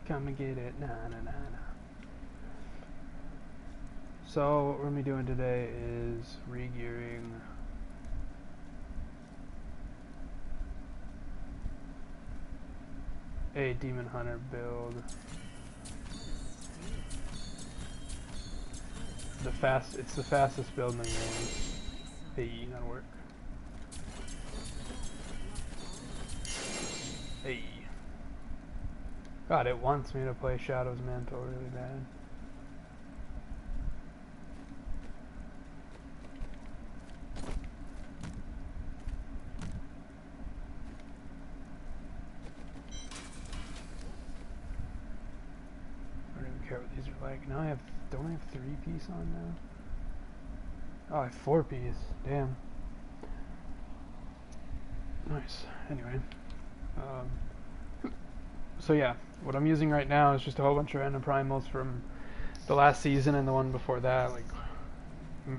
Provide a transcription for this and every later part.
Come and get it. Nah, nah, nah, nah. So what we're gonna be doing today is re-gearing a Demon Hunter build. It's the fastest build in the game. Hey, that'll work. Hey. God, it wants me to play Shadow's Mantle really bad. I don't even care what these are like. Now don't I have 3-piece on now? Oh, I have 4-piece. Damn. Nice. Anyway. So yeah, what I'm using right now is just a whole bunch of random primals from the last season and the one before that. Like,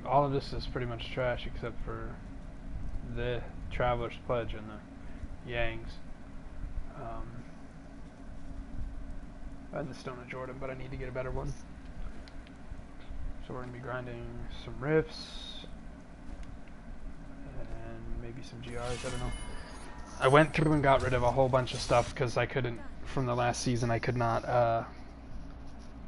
all of this is pretty much trash except for the Traveler's Pledge and the Yangs. And the Stone of Jordan, but I need to get a better one. So we're going to be grinding some Rifts and maybe some GRs, I don't know. I went through and got rid of a whole bunch of stuff because I couldn't, from the last season, I could not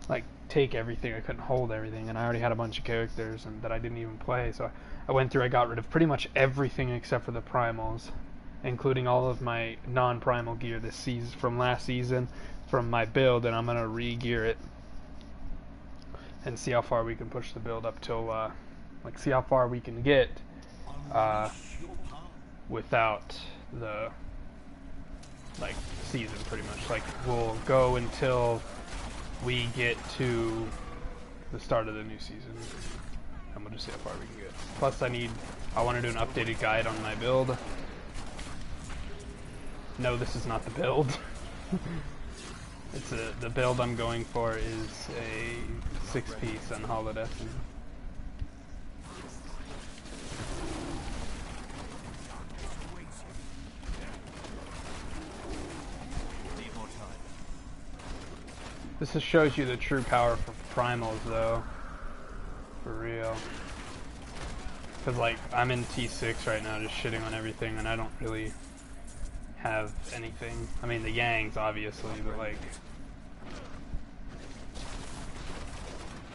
like take everything. I couldn't hold everything, and I already had a bunch of characters and that I didn't even play. So I went through, I got rid of pretty much everything except for the primals, including all of my non-primal gear this season from last season from my build, and I'm gonna re-gear it and see how far we can push the build up till like see how far we can get without the like season. Pretty much like we'll go until we get to the start of the new season, and we'll just see how far we can get. Plus I want to do an updated guide on my build. No, this is not the build. It's the build I'm going for is a 6-piece on Holodeck. This just shows you the true power for primals, though. For real. Because, like, I'm in T6 right now, just shitting on everything, and I don't really have anything. I mean, the Yangs, obviously, but, like...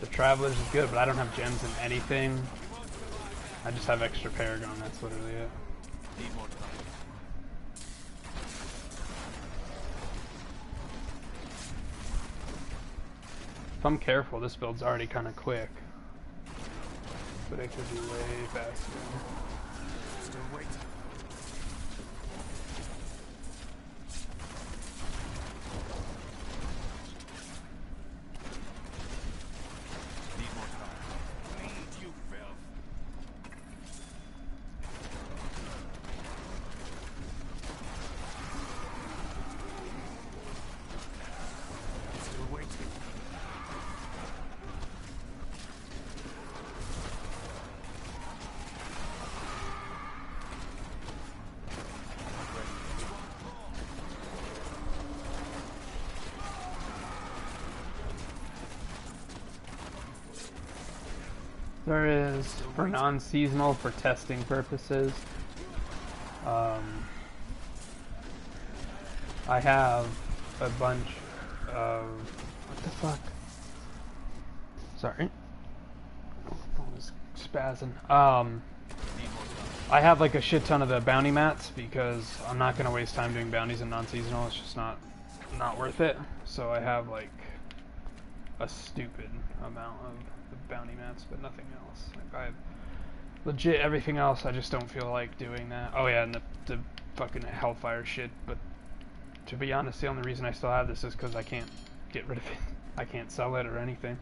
The Travelers is good, but I don't have gems in anything. I just have extra Paragon, that's literally it. If I'm careful, this build's already kind of quick. But it could be way faster. Still waiting. There is, for non-seasonal, for testing purposes, I have a bunch of, what the fuck? Sorry. Phone is spazzing. I have like a shit ton of the bounty mats because I'm not going to waste time doing bounties in non-seasonal. It's just not worth it. So I have like a stupid amount of the bounty mats, but nothing else. Like I have legit everything else. I just don't feel like doing that. Oh yeah, and the fucking Hellfire shit. But to be honest, the only reason I still have this is because I can't get rid of it. I can't sell it or anything,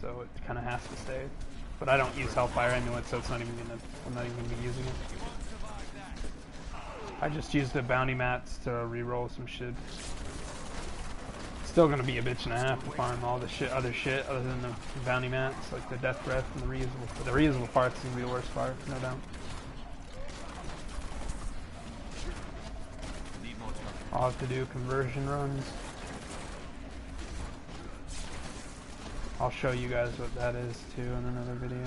so it kind of has to stay. But I don't use Hellfire anyway, so it's not even gonna. I'm not even gonna be using it. I just use the bounty mats to re-roll some shit. Still gonna be a bitch and a half to farm all the other shit other than the bounty mats, like the death breath and the reusable. The reusable part's gonna be the worst part, no doubt. I'll have to do conversion runs. I'll show you guys what that is too in another video.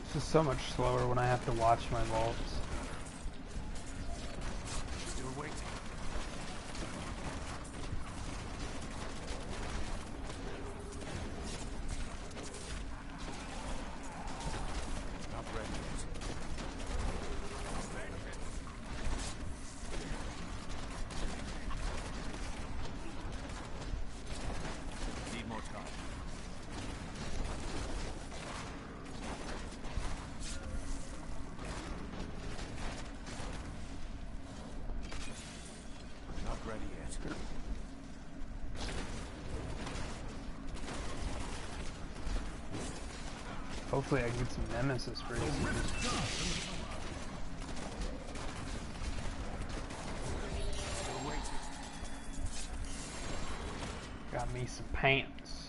This is so much slower when I have to watch my vaults. Still waiting. Not ready yet. Need more time. Not ready yet. Hopefully I can get some Nemesis for you. Still waiting. Got me some pants.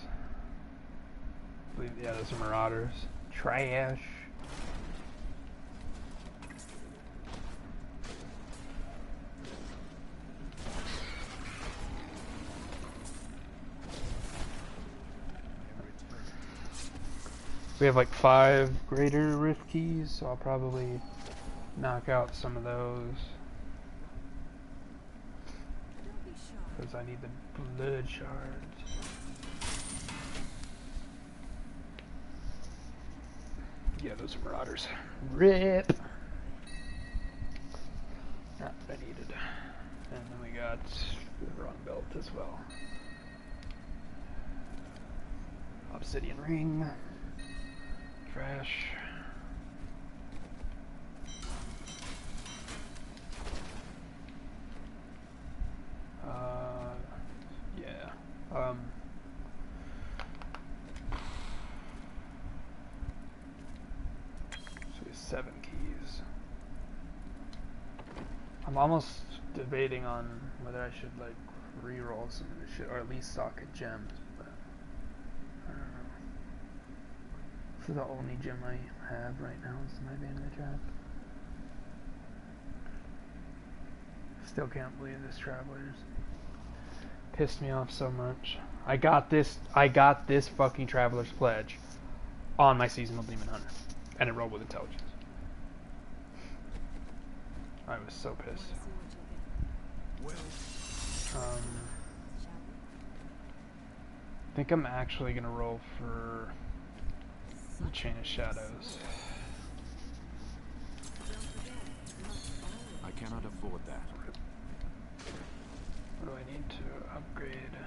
I believe, yeah, those are Marauders. Trash. We have like 5 greater rift keys, so I'll probably knock out some of those. Because I need the blood shards. Yeah, those are Marauders. RIP! Not what I needed. And then we got the wrong belt as well. Obsidian ring. Trash. Yeah. So we have 7 keys. I'm almost debating on whether I should like re-roll some of this shit, or at least socket gems, but I don't know. This is the only gem I have right now, is my vanity trap. Still can't believe this Traveler's pissed me off so much. I got this fucking Traveler's Pledge on my seasonal Demon Hunter, and it rolled with intelligence. I was so pissed. I think I'm actually gonna roll for the Chain of Shadows. I cannot afford that. What do I need to upgrade?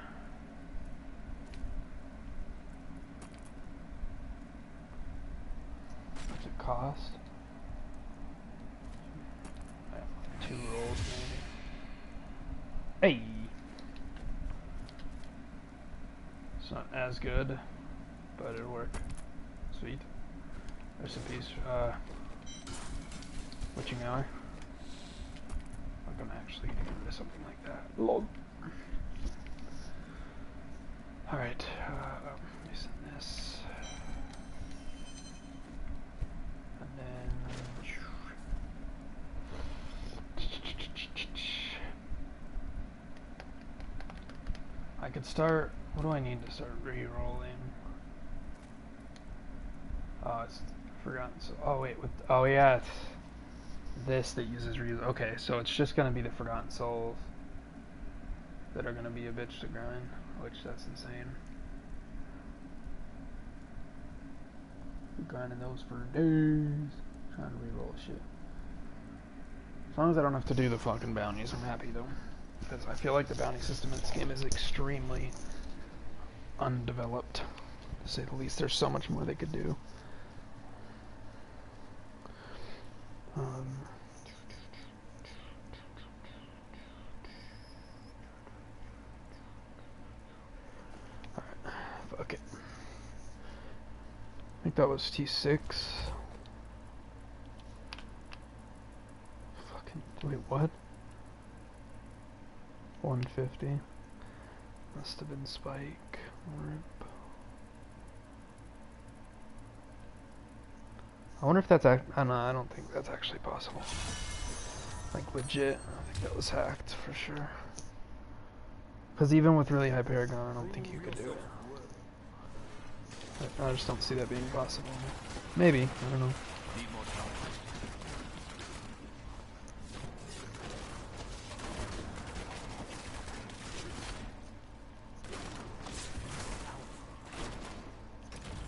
What's it cost? 2 rolls maybe. Hey! It's not as good, but it'll work. Sweet. Rest in peace, Witching Hour. Like I'm actually gonna get rid of something like that. Lol. Alright, let me send this. And then... I could start... What do I need to start re-rolling? Oh, it's forgotten. So, oh wait, with yeah, it's this that uses reuse. Okay, so it's just gonna be the Forgotten Souls that are gonna be a bitch to grind, which that's insane. Be grinding those for days, trying to re-roll shit. As long as I don't have to do the fucking bounties, I'm happy though, because I feel like the bounty system in this game is extremely undeveloped, to say the least. There's so much more they could do. Alright, fuck it. I think that was T6. Fucking, wait, what? 150. Must have been Spike. Rip. I wonder if that's I don't think that's actually possible. Like legit, I think that was hacked for sure. Because even with really high paragon, I don't think you could do it. I just don't see that being possible. Maybe, I don't know.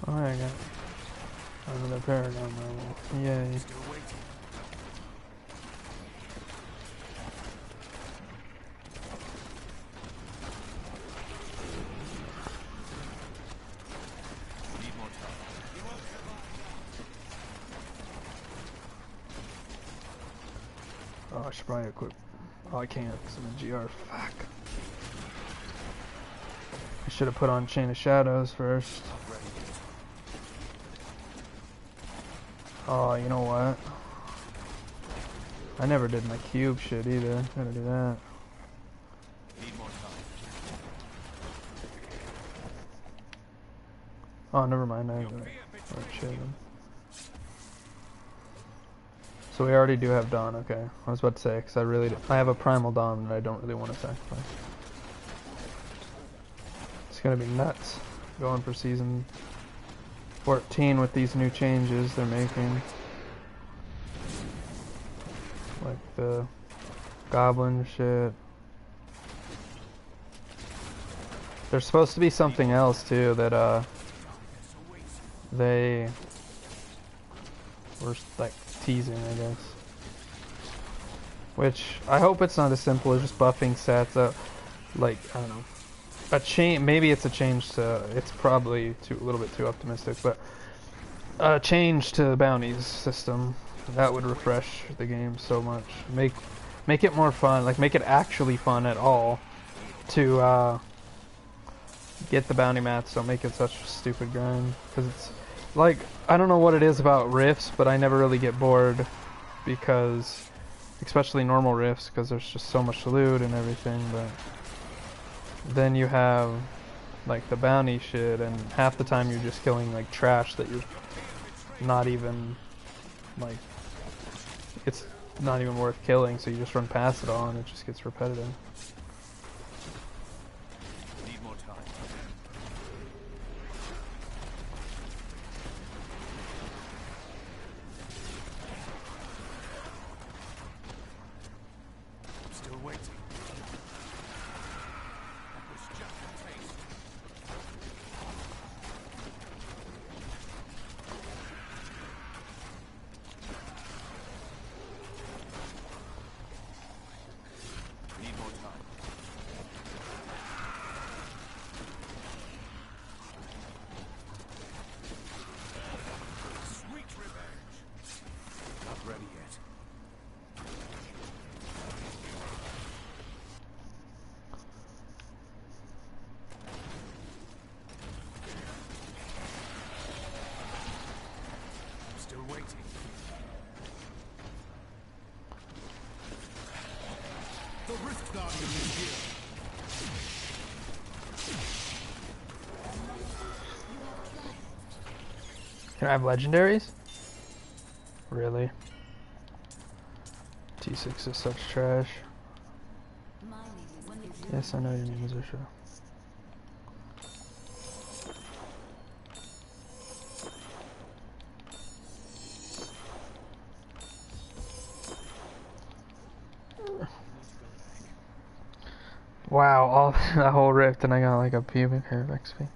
Oh, I got another paragon level. Yay. Oh, I should probably equip. Oh, I can't because I'm in GR. Fuck. I should have put on Chain of Shadows first. Oh, you know what? I never did my cube shit either. Gotta do that. Oh, never mind. I got shit. So we already do have Dawn. Okay, I was about to say because I have a Primal Dawn that I don't really want to sacrifice. It's gonna be nuts going for season 14 with these new changes they're making. Like the goblin shit. There's supposed to be something else too that they were like teasing, I guess. Which I hope it's not as simple as just buffing sets up. Like, I don't know. A change, maybe it's a change to, it's probably a little bit too optimistic, but a change to the bounties system that would refresh the game so much. Make it more fun, like make it actually fun at all to get the bounty mats. Don't make it such a stupid grind, because it's like, I don't know what it is about rifts, but I never really get bored because, especially normal rifts, because there's just so much loot and everything. But then you have like the bounty shit, and half the time you're just killing like trash that you're not even like, it's not even worth killing, so you just run past it all and it just gets repetitive. Need more time. I'm still waiting. That was just a taste. Need more time. Sweet revenge. Not ready yet. Still waiting. The Rift Guardian is here. Can I have legendaries? Really? T6 is such trash. Yes, I know your name is Usha. Wow, all that whole rift, and I got like a pubic hair of XP.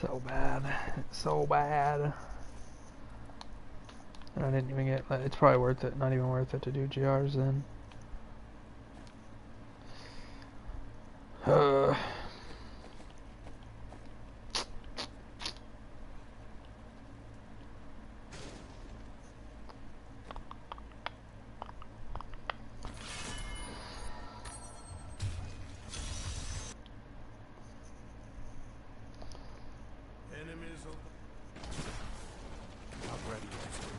So bad, so bad. And I didn't even get. It's probably worth it. Not even worth it to do GRs then. Enemies over. Not ready yet.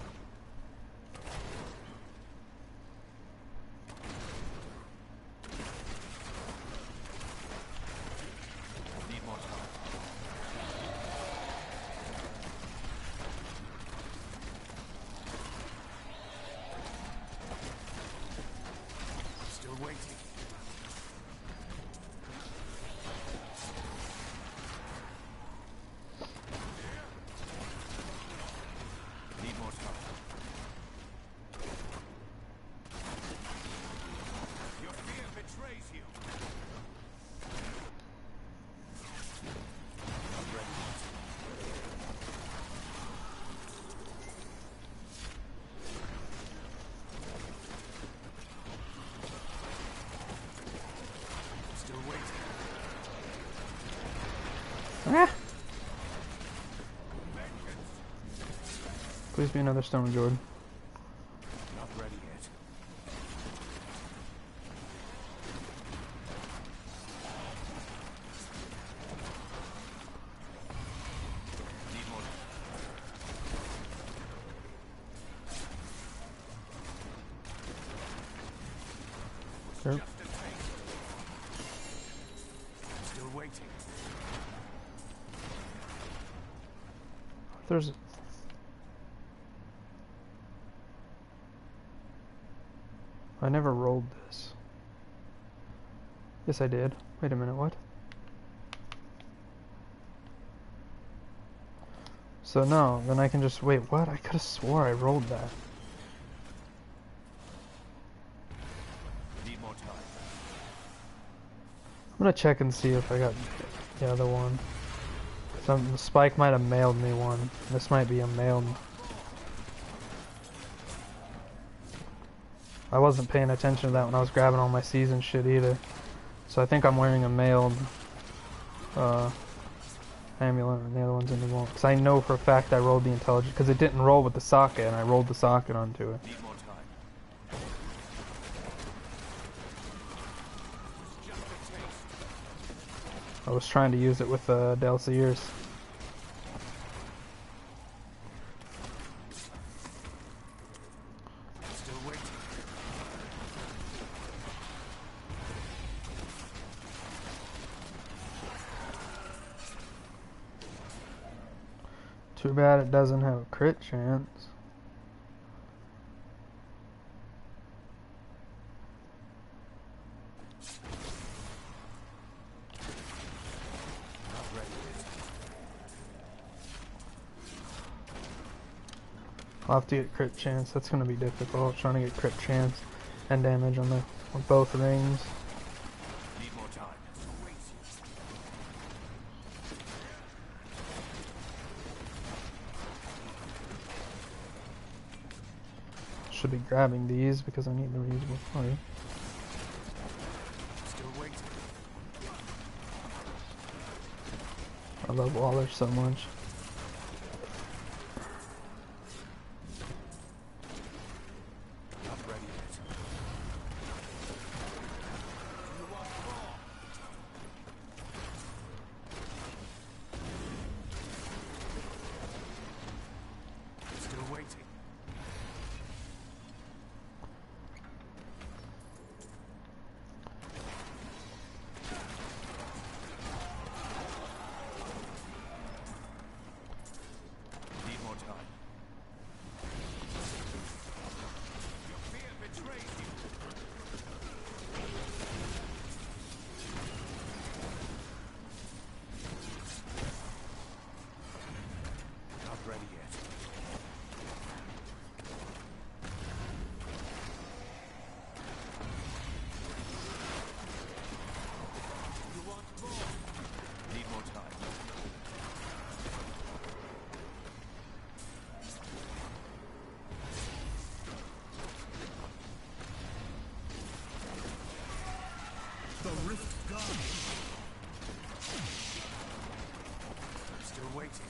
Please be another Stone Jordan. Not ready yet. Need more. Yep. Just a taste. Still waiting. There's. I never rolled this. Yes, I did. Wait a minute, what? So no, then I can just wait. What? I could have swore I rolled that. Need more time. I'm gonna check and see if I got the other one. The Spike might have mailed me one. This might be a mailed. I wasn't paying attention to that when I was grabbing all my season shit either. So I think I'm wearing a mailed amulet and the other one's in the wall. Because I know for a fact I rolled the intelligence. Because it didn't roll with the socket and I rolled the socket onto it. Need more time. Just a taste. I was trying to use it with Delciers. Still waiting. Too bad it doesn't have a crit chance. Not ready yet. I'll have to get crit chance. That's going to be difficult, trying to get crit chance and damage on both rings. Need more time. Should be grabbing these because I need the reusable party. Still waiting. I love Waller so much. Not ready yet. You want more? Still waiting. Need more time. Your fear betrays you. Not ready yet. You want more? Need more time. The Rift Guardian. Still waiting.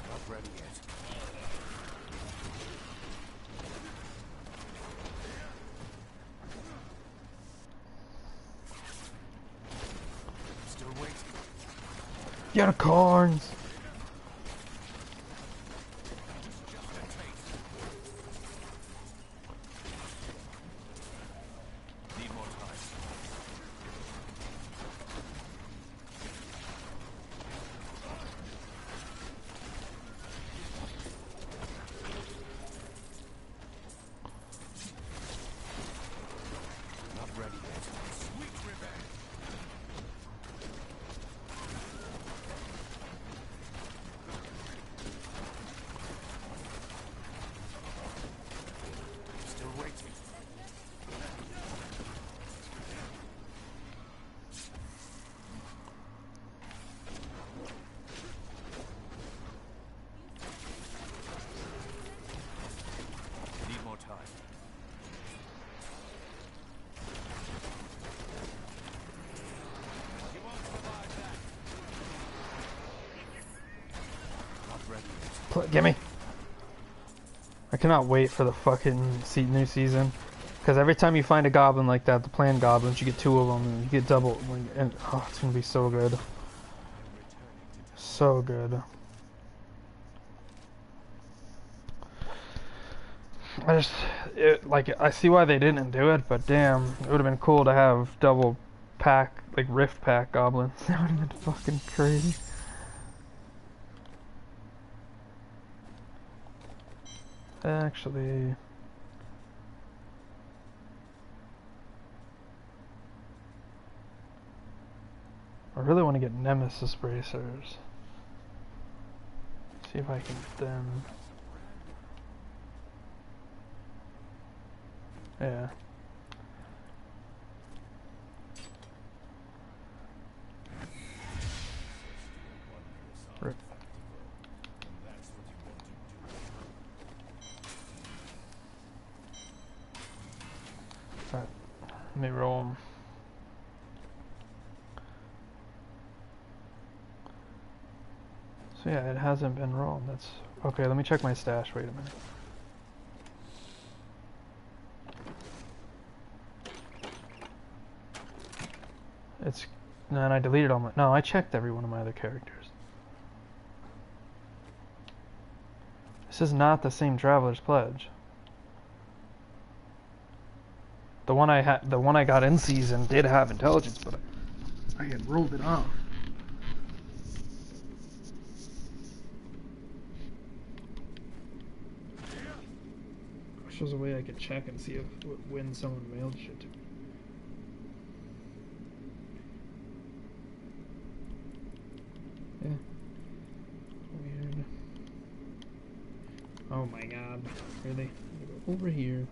Not ready yet. Still waiting. Unicorns! Just a taste. Need more time. Not ready yet. Sweet revenge. Gimme! I cannot wait for the fucking new season. Because every time you find a goblin like that, the planned goblins, you get 2 of them, and you get double, and oh, it's gonna be so good. So good. I see why they didn't do it, but damn, it would have been cool to have double pack, like rift pack goblins. That would have been fucking crazy. Actually, I really want to get Nemesis bracers. See if I can get them. Yeah. Rip. Alright, let me roll them. So yeah, it hasn't been rolled. That's okay. Let me check my stash. Wait a minute. It's and I deleted all my. No, I checked every one of my other characters. This is not the same Traveler's Pledge. The one I got in season did have intelligence, but I had rolled it off. I wish there was a way I could check and see if when someone mailed shit to me. Yeah. Weird. Oh my god. Really? Go over here.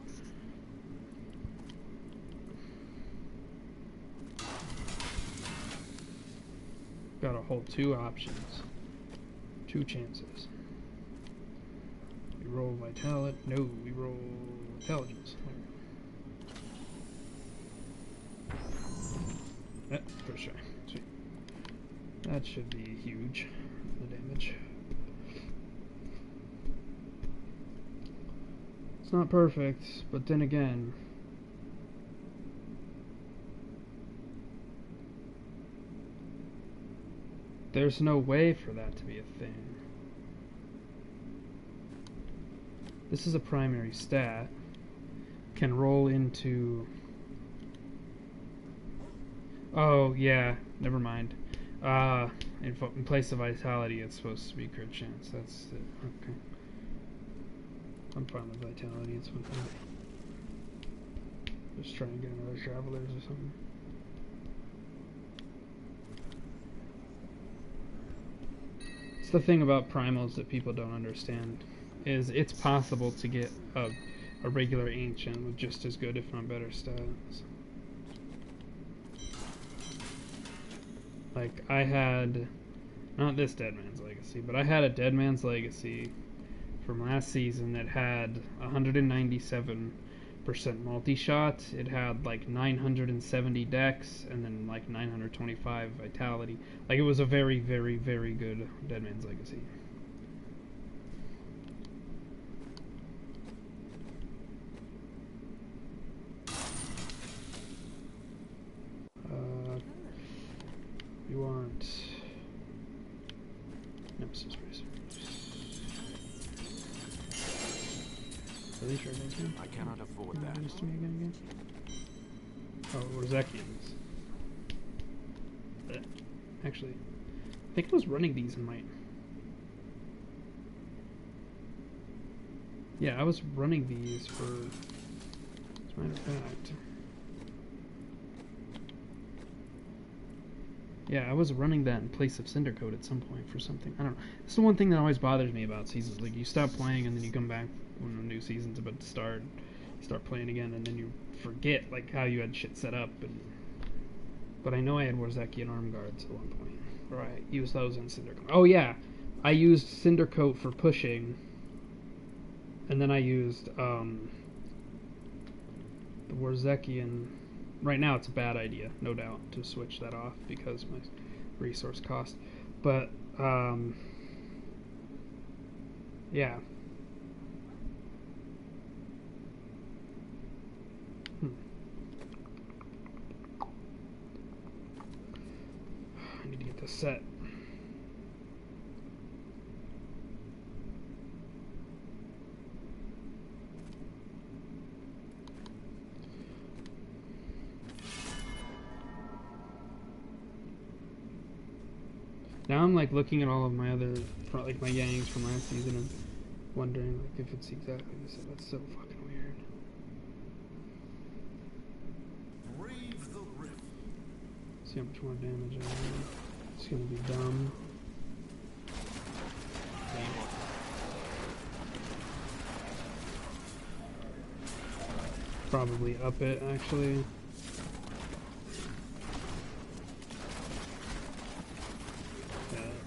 Got a whole 2 options. 2 chances. We roll vitality. No, we roll intelligence. First try. Sweet. That should be huge. The damage. It's not perfect, but then again. There's no way for that to be a thing. This is a primary stat. Can roll into... Oh, yeah. Never mind. In place of vitality, it's supposed to be crit chance. That's it. Okay. I'm fine with vitality. It's fine. Just trying to get another travelers or something. It's the thing about primals that people don't understand. Is it's possible to get a regular ancient with just as good, if not better, stats. Like, I had, not this Dead Man's Legacy, but I had a Dead Man's Legacy from last season that had 197% multi-shot. It had like 970 dex and then like 925 vitality. Like, it was a very, very, very good Dead Man's Legacy. We want Nemesis Bracer. Are these right here? I cannot afford that. To me again? Oh, Rosekians. Actually, I think I was running these in my... Yeah, I was running these for... As a matter of fact... Yeah, I was running that in place of Cinder Code at some point for something. I don't know. It's the one thing that always bothers me about seasons. Like, you stop playing and then you come back when a new season's about to start. You start playing again and then you forget, like, how you had shit set up. But I know I had Warzeki and Arm Guards at one point. Or I used those in Cinder Code. Oh, yeah. I used Cinder Coat for pushing. And then I used, the Warzekian... Right now it's a bad idea, no doubt, to switch that off because my resource cost. But Yeah. I need to get this set. Now I'm like looking at all of my other, like my Yangs from last season and wondering like if it's exactly the same. That's so fucking weird. Brave the rift. See how much more damage I have. It's gonna be dumb. Probably up it actually.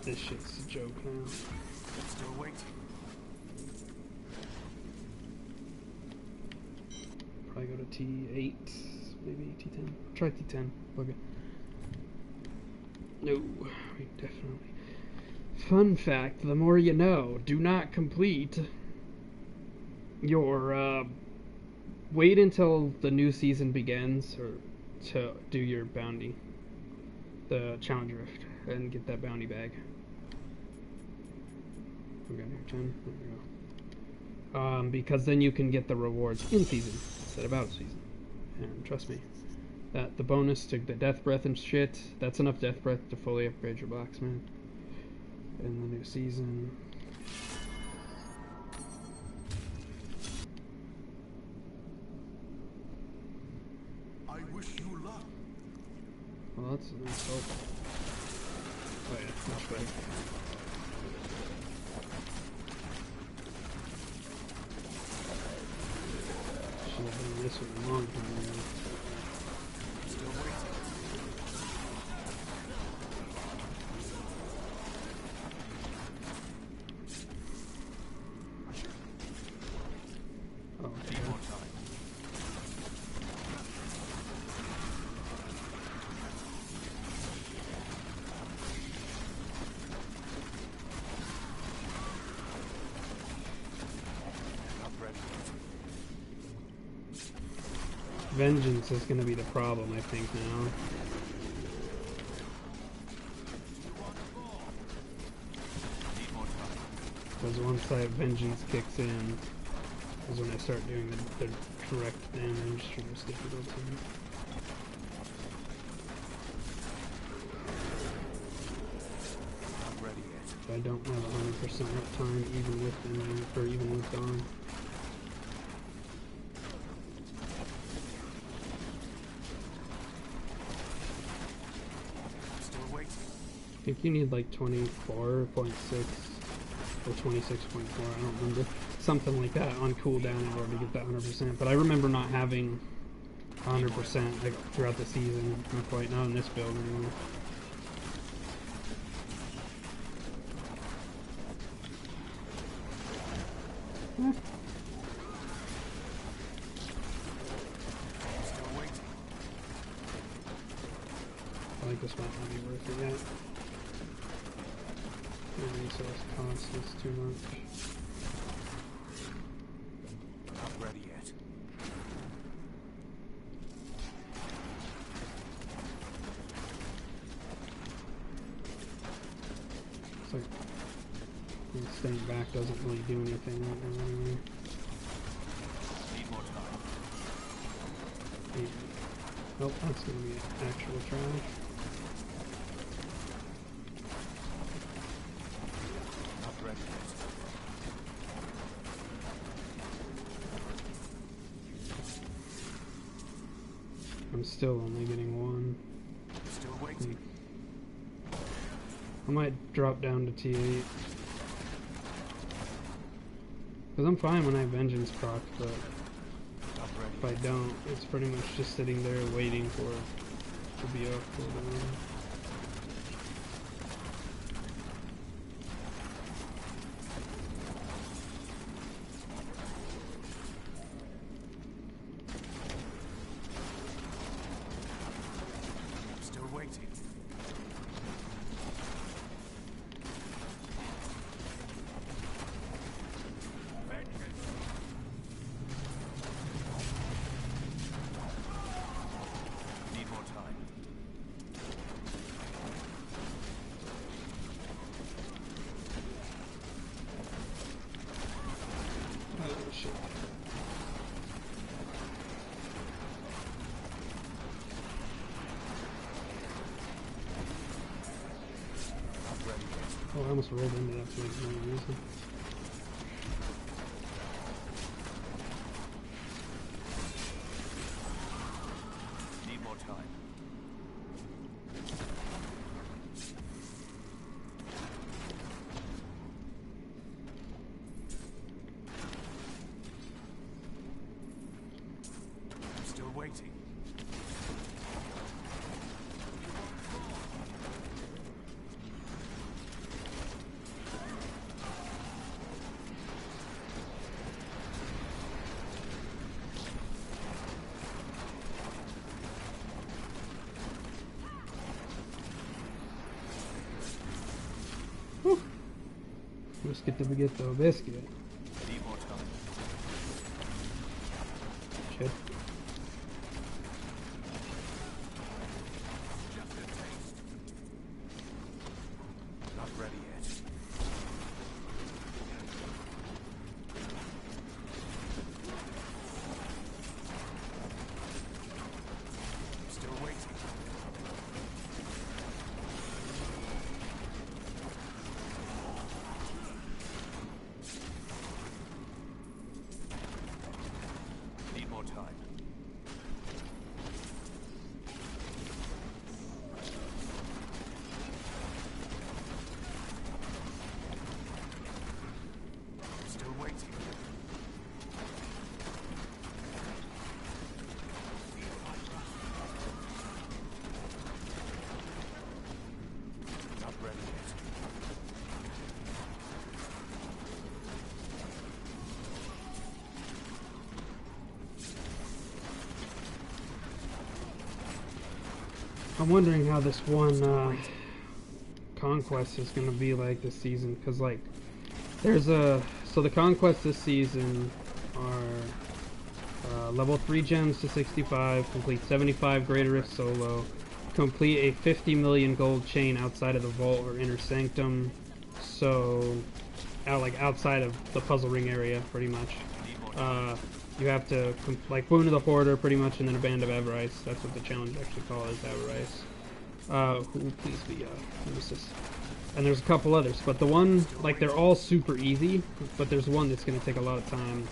This shit's a joke now. Still waiting. Probably go to T8, maybe T10. Try T10. Okay. No, we definitely. Fun fact: the more you know. Do not complete your. Wait until the new season begins, or to do your bounty, the challenge rift, and get that bounty bag. We got here 10. There we go. Because then you can get the rewards in season instead of out of season. And trust me, that the bonus to the death breath and shit, that's enough death breath to fully upgrade your blacksmith in the new season. I wish you luck. Well, that's a nice hope. Oh yeah, much better. Should have done this one a long time ago. Still waiting. Oh, okay. Need more time. Not ready. Vengeance is going to be the problem, I think, now. Need more time. Because once that vengeance kicks in, is when I start doing the correct damage for this difficulty. Not ready yet. I don't have 100% uptime even with vengeance, or even with Dawn. Still waiting. I think you need like 24.6 or 26.4, I don't remember. Something like that on cooldown in order to get that 100%. But I remember not having 100% like throughout the season. Not quite, not in this build anymore. Still waiting. I think this might not be worth it yet. The resource cost is too much. Not ready yet. It's like staying back doesn't really do anything right now anyway. Need more time. Yeah. Oh, that's gonna be actual trash. Not ready yet. I'm still only getting one. Still waiting. I might drop down to T8. Because I'm fine when I have Vengeance proc, but Not ready. if I don't, it's pretty much just sitting there waiting for it to be up or down. Still waiting. almost rolled into that for no reason. Need more time. I'm still waiting. Just get the biscuit. Need more time. Shit. Just a taste. Not ready yet. Still waiting. Need more time. Still waiting. Not ready yet. I'm wondering how this one conquest is gonna be like this season, because like there's so the conquests this season are level 3 gems to 65, complete 75 Greater Rift solo, complete a 50 million gold chain outside of the vault or inner sanctum, so outside of the puzzle ring area pretty much. You have to like Boon of the Hoarder pretty much, and then a Band of Avarice. That's what the challenge actually called is, Avarice. Who please be Nemesis. And there's a couple others, but the one, like, they're all super easy, but there's one that's going to take a lot of time.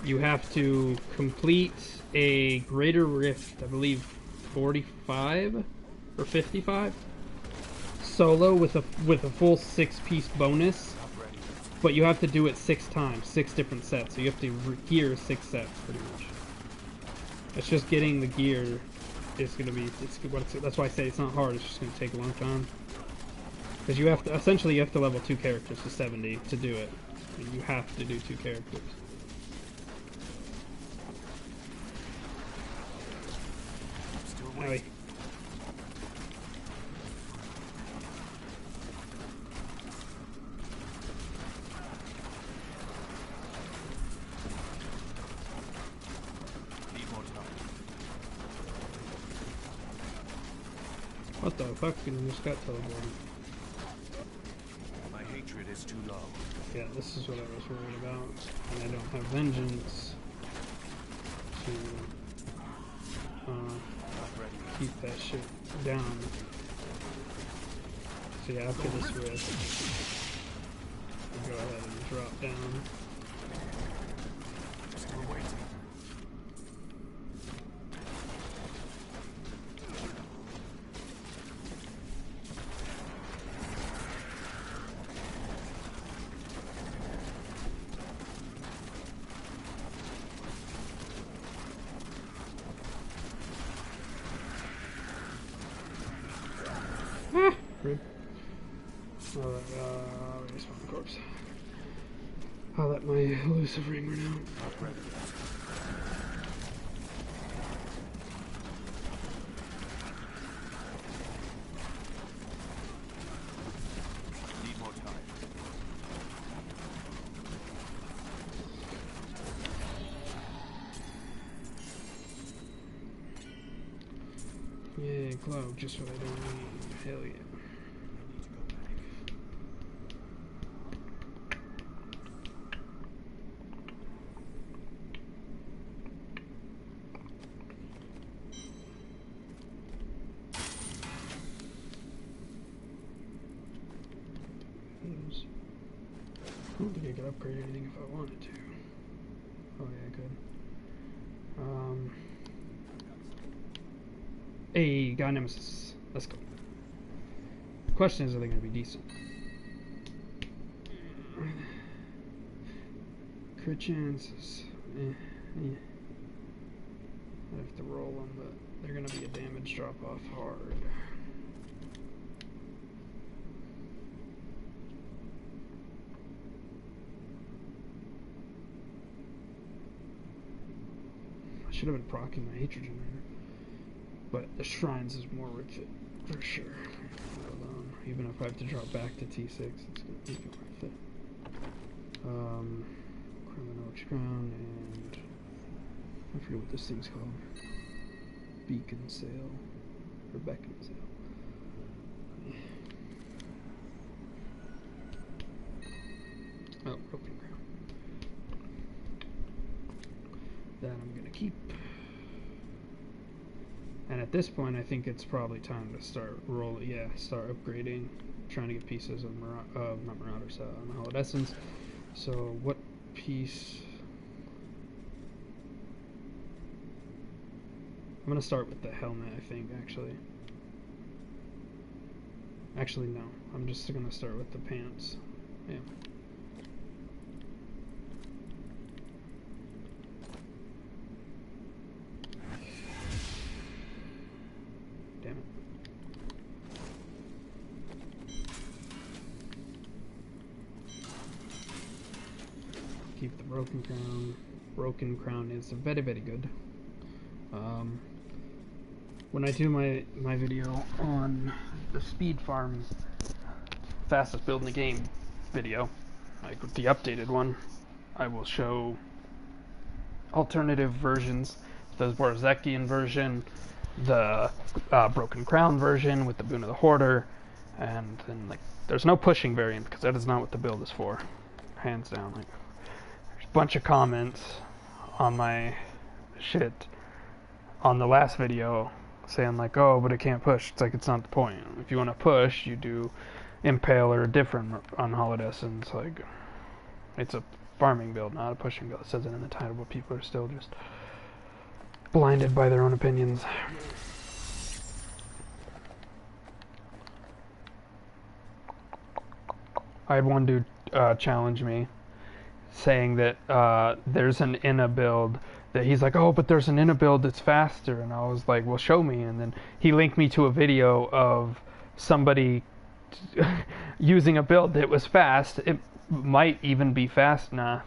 You have to complete a Greater Rift, I believe 45 or 55 solo with a full 6-piece bonus. But you have to do it 6 times, 6 different sets. So you have to gear 6 sets, pretty much. It's just getting the gear is going to be... that's why I say it's not hard. It's just going to take a long time. Because you have to... essentially, you have to level 2 characters to 70 to do it. You have to do 2 characters. Still waiting. What the fuck? You just got teleported. My hatred is too low. Yeah, this is what I was worried about. And I don't have vengeance to keep that shit down. So yeah, after this rift, I'll go ahead and drop down. Still waiting. Rip. Alright, respawn corpse. I'll let my elusive ring run out. Not ready yet. Need more time. Yeah, glow, just what I don't need. Hell yeah. I don't think I could upgrade anything if I wanted to. Oh yeah, I could. Hey, got Nemesis. Let's go. Question is, are they going to be decent? Crit chances. I have to roll them, but they're going to be a damage drop off hard. I should have been proccing my hatred generator, but the shrines is more worth it for sure. Even if I have to drop back to T6, it's going to make it worth it. Criminal Crown and I forget what this thing's called. Beacon Sail or Beacon Sail. Oh, Broken Crown. That I'm gonna keep. And at this point, I think it's probably time to start start upgrading, trying to get pieces of not Marauders, Holodescence. So what piece? I'm gonna start with the helmet, I think, actually. Actually, no. I'm just gonna start with the pants. Yeah. Damn it. Keep the Broken Crown. Broken Crown is very, very good. When I do my video on the speed farm fastest build in the game video, like the updated one, I will show alternative versions. The Borzekian version, the Broken Crown version with the Boon of the Hoarder, and then like there's no pushing variant because that is not what the build is for, hands down. Like there's a bunch of comments on my shit on the last video saying like, oh, but it can't push. It's like, it's not the point. If you want to push, you do impale or different on Holodescence. Like, it's a farming build, not a pushing build. It says it in the title, but people are still just blinded by their own opinions. I had one dude challenge me saying that there's an Inna build that he's like, oh, but there's an Inna build that's faster, and I was like, well, show me. And then he linked me to a video of somebody using a build that was fast. It might even be fast. Nah,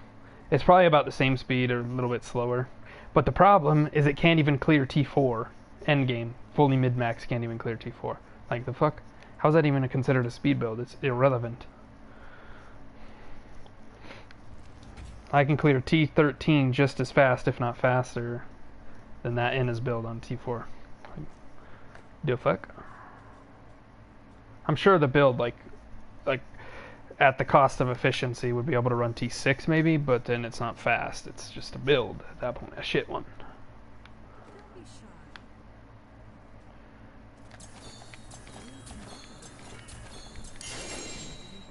it's probably about the same speed or a little bit slower. But the problem is it can't even clear T4 endgame. Fully mid-max can't even clear T4. Like, the fuck? How's that even considered a speed build? It's irrelevant. I can clear T13 just as fast, if not faster, than that Inna's build on T4. Do a fuck? I'm sure the build, like at the cost of efficiency, would be able to run T6 maybe, but then it's not fast. It's just a build at that point, a shit one.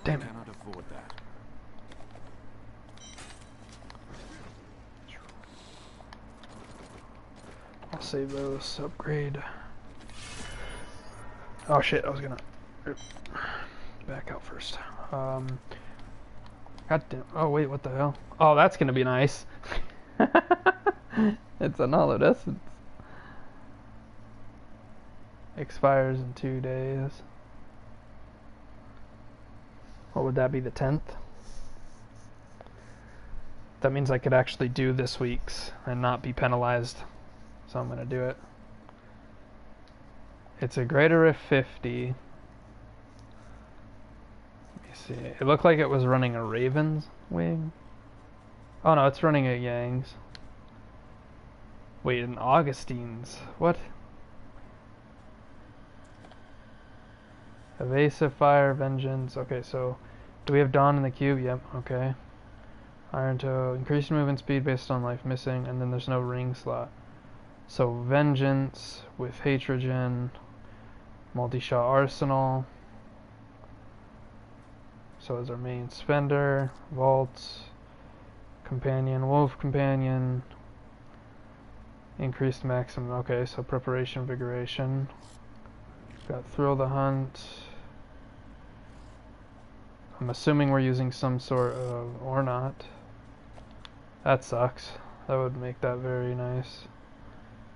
Damn it. Cannot afford that. I'll save those. Upgrade. Oh shit, I was gonna back out first. God damn. Oh wait, what the hell? Oh, that's gonna be nice. It's an Holodescence. Expires in 2 days. What would that be, the 10th? That means I could actually do this week's and not be penalized. So I'm gonna do it. It's a greater if 50. Let me see. It looked like it was running a Raven's wing. Oh no, it's running a Yang's. Wait, an Augustine's. What? Evasive Fire, Vengeance. Okay, so do we have Dawn in the cube? Yep, okay. Iron Toe. Increased movement speed based on life missing, and then there's no ring slot. So Vengeance with Hatrogen, multi-shot arsenal. So as our main spender, vault, companion, wolf companion, increased maximum. Okay, so preparation, invigoration. Got thrill the hunt. I'm assuming we're using some sort of, or not. That sucks. That would make that very nice.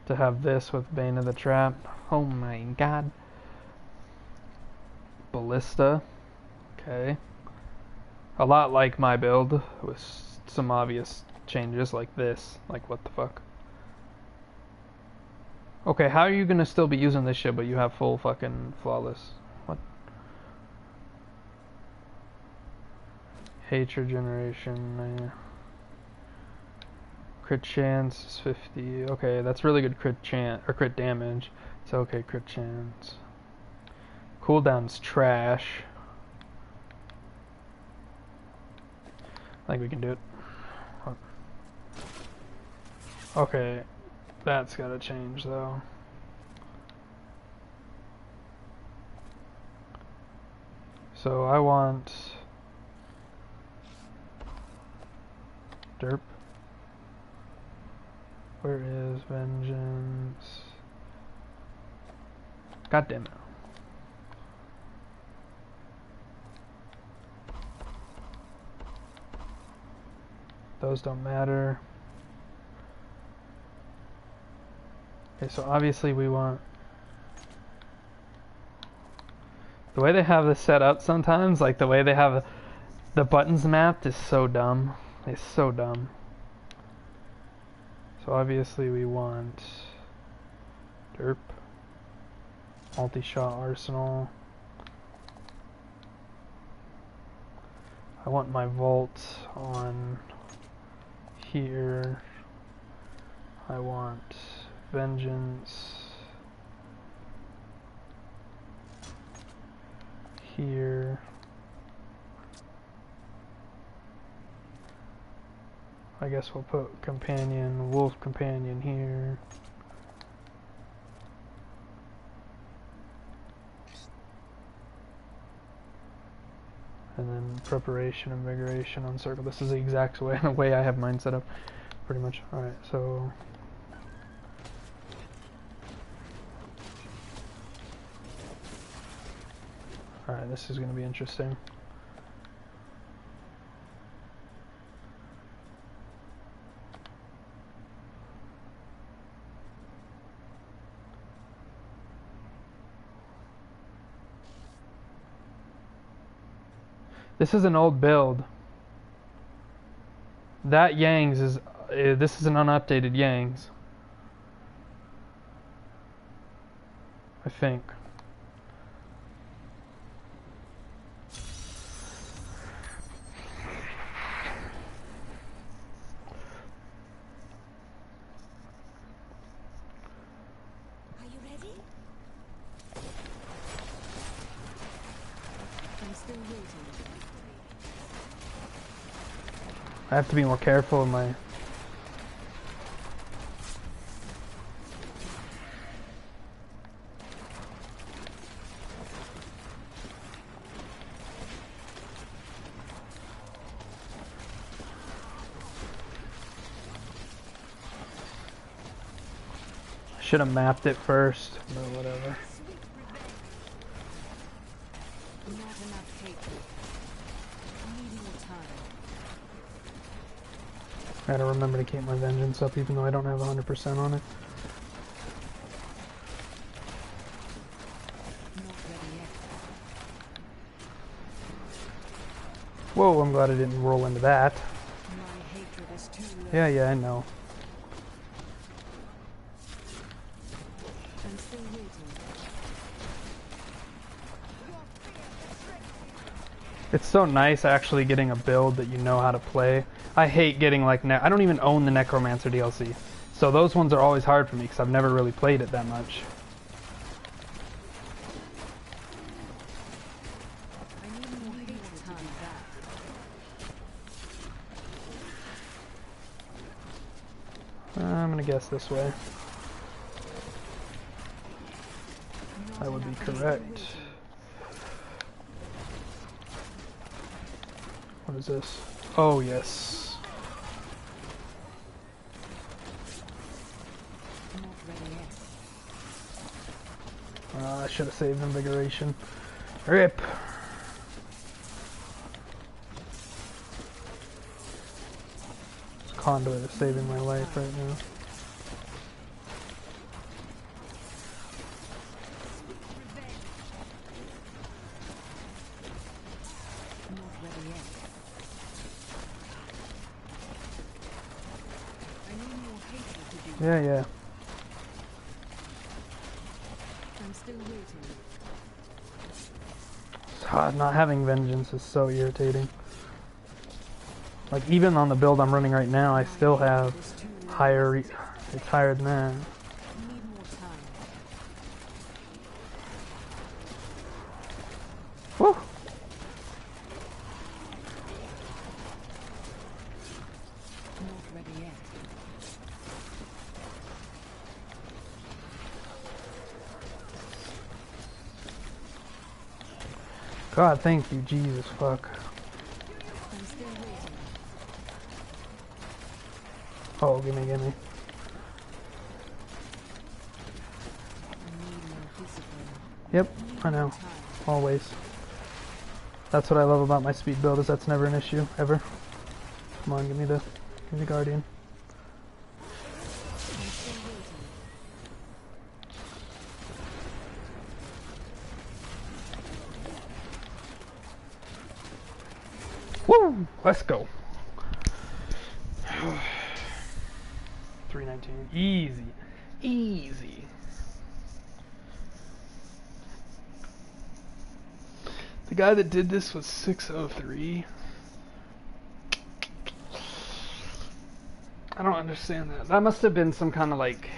To have this with Bane of the Trap. Oh my god. Ballista. Okay. A lot like my build, with some obvious changes like this. Like, what the fuck? Okay, how are you gonna still be using this shit but you have full fucking flawless? What? Hatred generation. Crit chance is 50. Okay, that's really good crit chance or crit damage. It's okay, crit chance. Cooldown's trash. I think we can do it. Okay, that's gotta change though. So I want derp. Where is vengeance? God damn it. Those don't matter. Okay, so obviously we want... The way they have this set up sometimes, like the way they have the buttons mapped is so dumb. It's so dumb. So obviously we want derp, multi-shot arsenal. I want my vault on here. I want vengeance here. I guess we'll put companion, wolf companion here. And then preparation, invigoration on circle. This is the exact way I have mine set up, pretty much. Alright, so... Alright, this is going to be interesting. This is an old build. That Yang's is... this is an unupdated Yang's. I think. Are you ready? I'm still waiting. I have to be more careful in my... Should have mapped it first, but whatever. Not enough hatred. I need more time. I gotta remember to keep my vengeance up even though I don't have 100% on it. Not ready yet. Whoa, I'm glad I didn't roll into that. My hatred is too low. Yeah, I know. I'm still waiting. It's so nice actually getting a build that you know how to play. I hate getting like... I don't even own the Necromancer DLC. So those ones are always hard for me because I've never really played it that much. I need more hatred to be that. I'm gonna guess this way. That would be correct. What is this? Oh, yes. Not ready yet. I should have saved invigoration. Rip. This conduit is saving my life right now. Not ready yet. I need more hatred to do. Yeah, yeah. I'm still waiting. God, not having vengeance is so irritating. Like, even on the build I'm running right now, I still have higher... It's higher than that. Need more time. Woo! Not ready yet. God, thank you, Jesus, fuck. I'm still waiting. Oh, gimme. I need more discipline. Yep, Need I know. more time. Always. That's what I love about my speed build, is that's never an issue, ever. Come on, give me the Guardian. I'm still waiting. Woo! Let's go. 319. Easy. Easy. The guy that did this was 603. I don't understand that. That must have been some kind of like...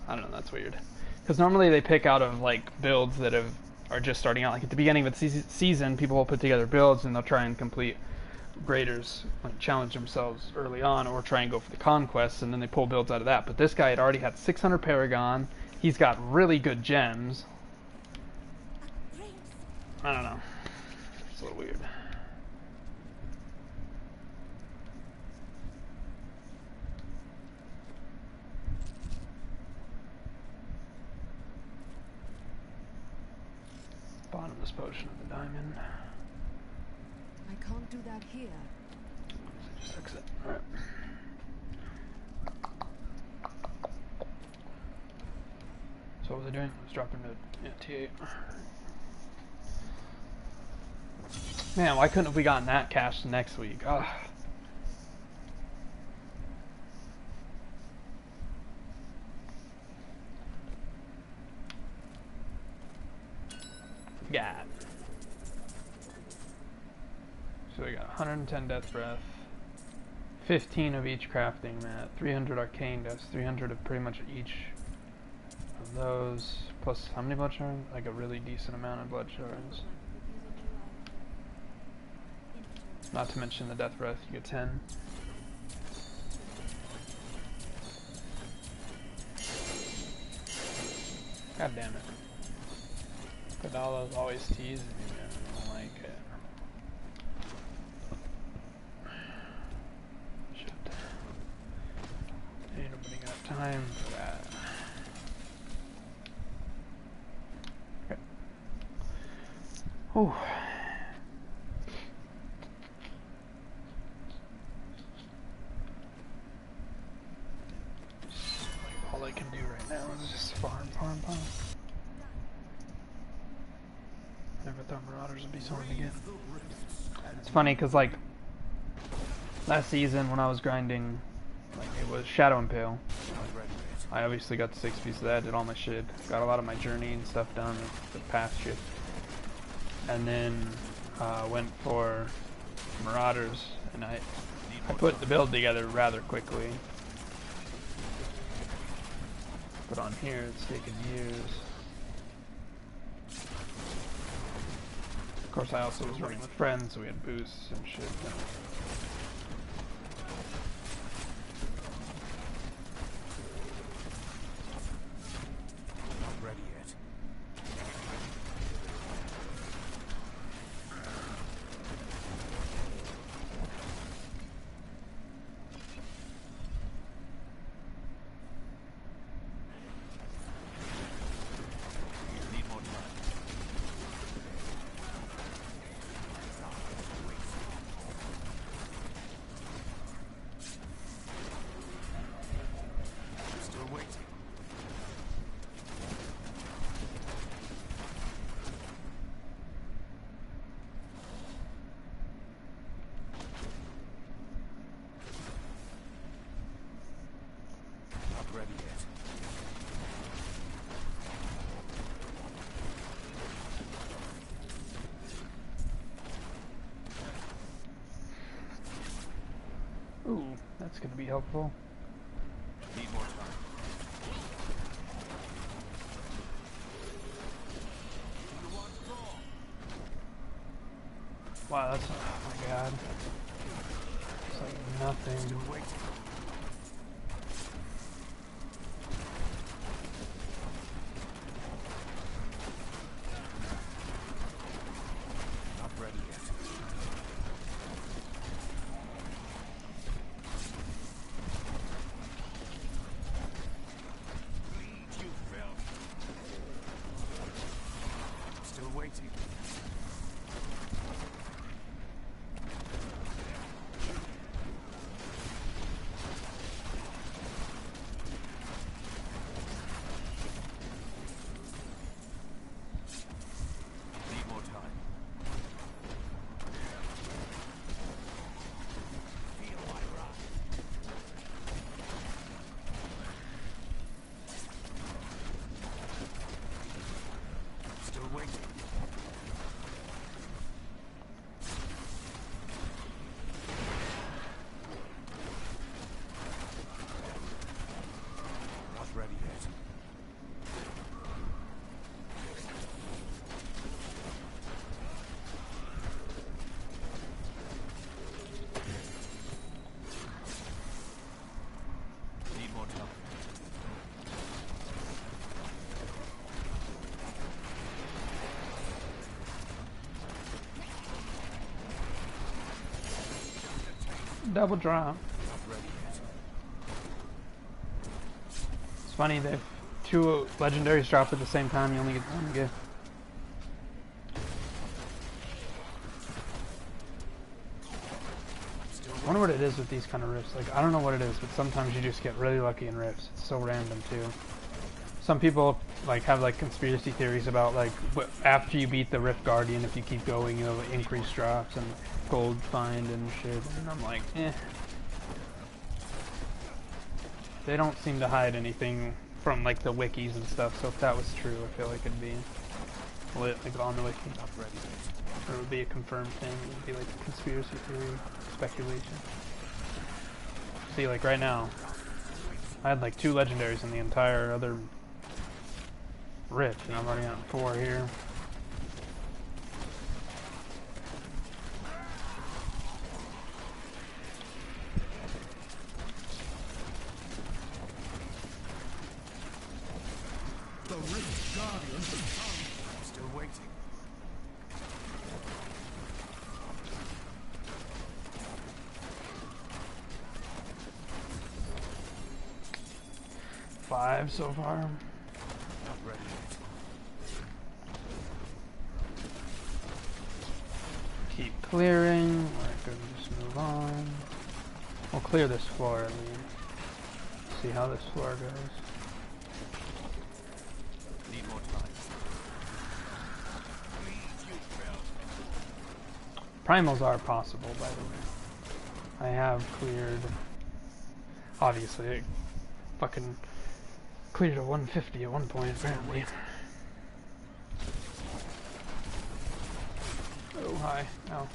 I don't know, that's weird. Because normally they pick out of like builds that are just starting out. Like at the beginning of the season, people will put together builds and they'll try and complete graders, like challenge themselves early on, or try and go for the conquests, and then they pull builds out of that. But this guy had already had 600 Paragon. He's got really good gems. I don't know. It's a little weird. Bottomless potion of the diamond. I can't do that here. Just exit. Alright. So what was I doing? I was dropping to T8. Man, why couldn't have we gotten that cash next week? Ugh. God. So we got 110 death breath, 15 of each crafting mat, 300 arcane dust, 300 of pretty much each of those, plus how many blood shards? Like a really decent amount of blood shards. Not to mention the death breath, you get 10. God damn it. Kadala's always teasing me, man. I don't like it. Shit. Ain't nobody got time for that. Okay. Oh. Like all I can do right now is just farm. Never thought Marauders would be sorted again. It's funny because like last season when I was grinding, like it was Shadow Impale. I obviously got the 6 pieces of that, did all my shit, got a lot of my journey and stuff done, the past shit, and then went for Marauders, and I put the build together rather quickly. But on here it's taken years. Of course, I also was running with friends, so we had boosts and shit. Not ready yet. That's gonna be helpful. Need more time. You want more? Wow, that's, oh my god. It's like nothing. Still waiting. Not ready yet. You failed. Still waiting. Need more time. Feel my wrath. Still waiting. Not ready yet. Need more time. Double drop. Not ready yet. It's funny that if two legendaries drop at the same time, you only get one gift. Still I wonder what it is with these kind of rifts. Like, I don't know what it is, but sometimes you just get really lucky in rifts. It's so random too. Some people like have like conspiracy theories about like after you beat the Rift Guardian, if you keep going, you'll increase drops and gold find and shit. And I'm like, eh. They don't seem to hide anything from like the wikis and stuff. So if that was true, I feel like it'd be lit, like on the wiki. not ready yet. Or it would be a confirmed thing. It would be like a conspiracy theory, speculation. See, like right now, I had like 2 legendaries in the entire other rift, and I'm already on 4 here. The Rift Guardians have come. Still waiting. Five so far. Not ready yet. Keep clearing. We're good to just move on. We'll clear this floor at least. See how this floor goes. Need more time. Please, you failed. Primals are possible, by the way. I have cleared. Obviously, I fucking cleared a 150 at one point, apparently. Oh, hi. Oh.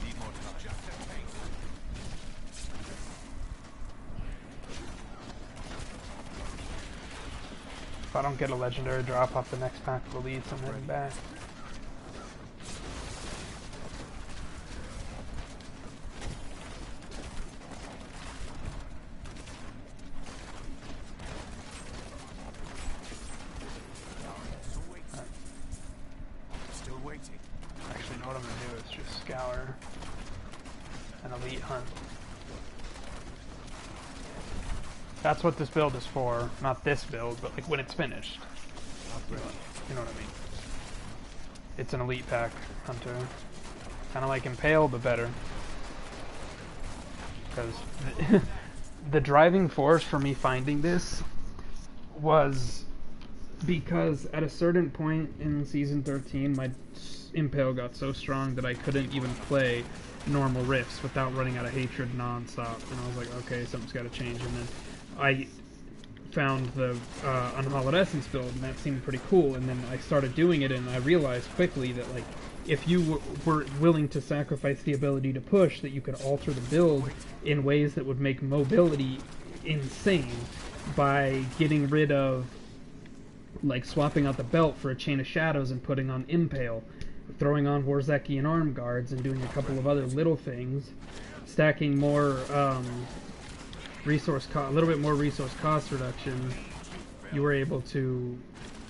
Need more time. Just in case. If I don't get a legendary drop off the next pack of elites, I'm heading back. Still waiting. Still waiting. Actually, know what I'm gonna do is just scour an elite hunt. That's what this build is for. Not this build, but like when it's finished. Not ready. You know what I mean? It's an elite pack hunter. Kind of like Impale, but better. Because the driving force for me finding this was because at a certain point in Season 13, my Impale got so strong that I couldn't even play normal rifts without running out of hatred non-stop. And I was like, okay, something's got to change. And then I found the Unhallowed Essence build, and that seemed pretty cool. And then I started doing it, and I realized quickly that like if you were willing to sacrifice the ability to push, that you could alter the build in ways that would make mobility insane by getting rid of, like, swapping out the belt for a Chain of Shadows and putting on Impale, throwing on Horzekian Arm Guards and doing a couple of other little things, stacking more a little bit more resource cost reduction. You were able to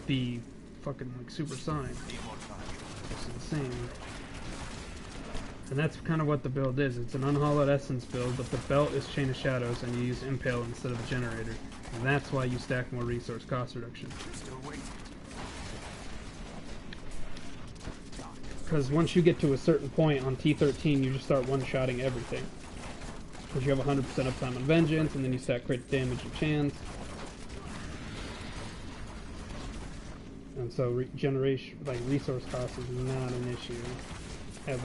be fucking like super sonic. It's insane. And that's kind of what the build is. It's an unhollowed essence build, but the belt is Chain of Shadows and you use Impale instead of the generator. And that's why you stack more resource cost reduction. Because once you get to a certain point on T13, you just start one-shotting everything. Because you have 100% uptime on Vengeance, and then you stack crit damage and chance. And so regeneration, like resource cost, is not an issue ever.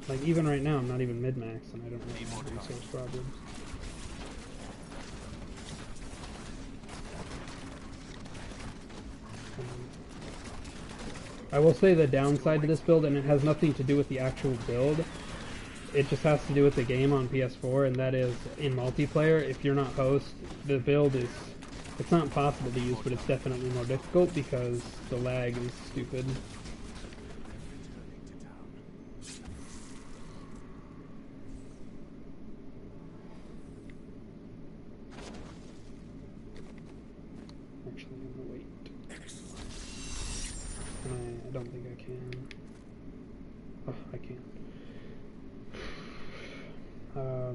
Like even right now, I'm not even mid-max, and I don't have any resource problems. I will say the downside to this build, and it has nothing to do with the actual build, it just has to do with the game on PS4, and that is, in multiplayer, if you're not host, the build is, it's not impossible to use, but it's definitely more difficult because the lag is stupid. Actually, I'm gonna wait. I don't think I can. Oh, I can.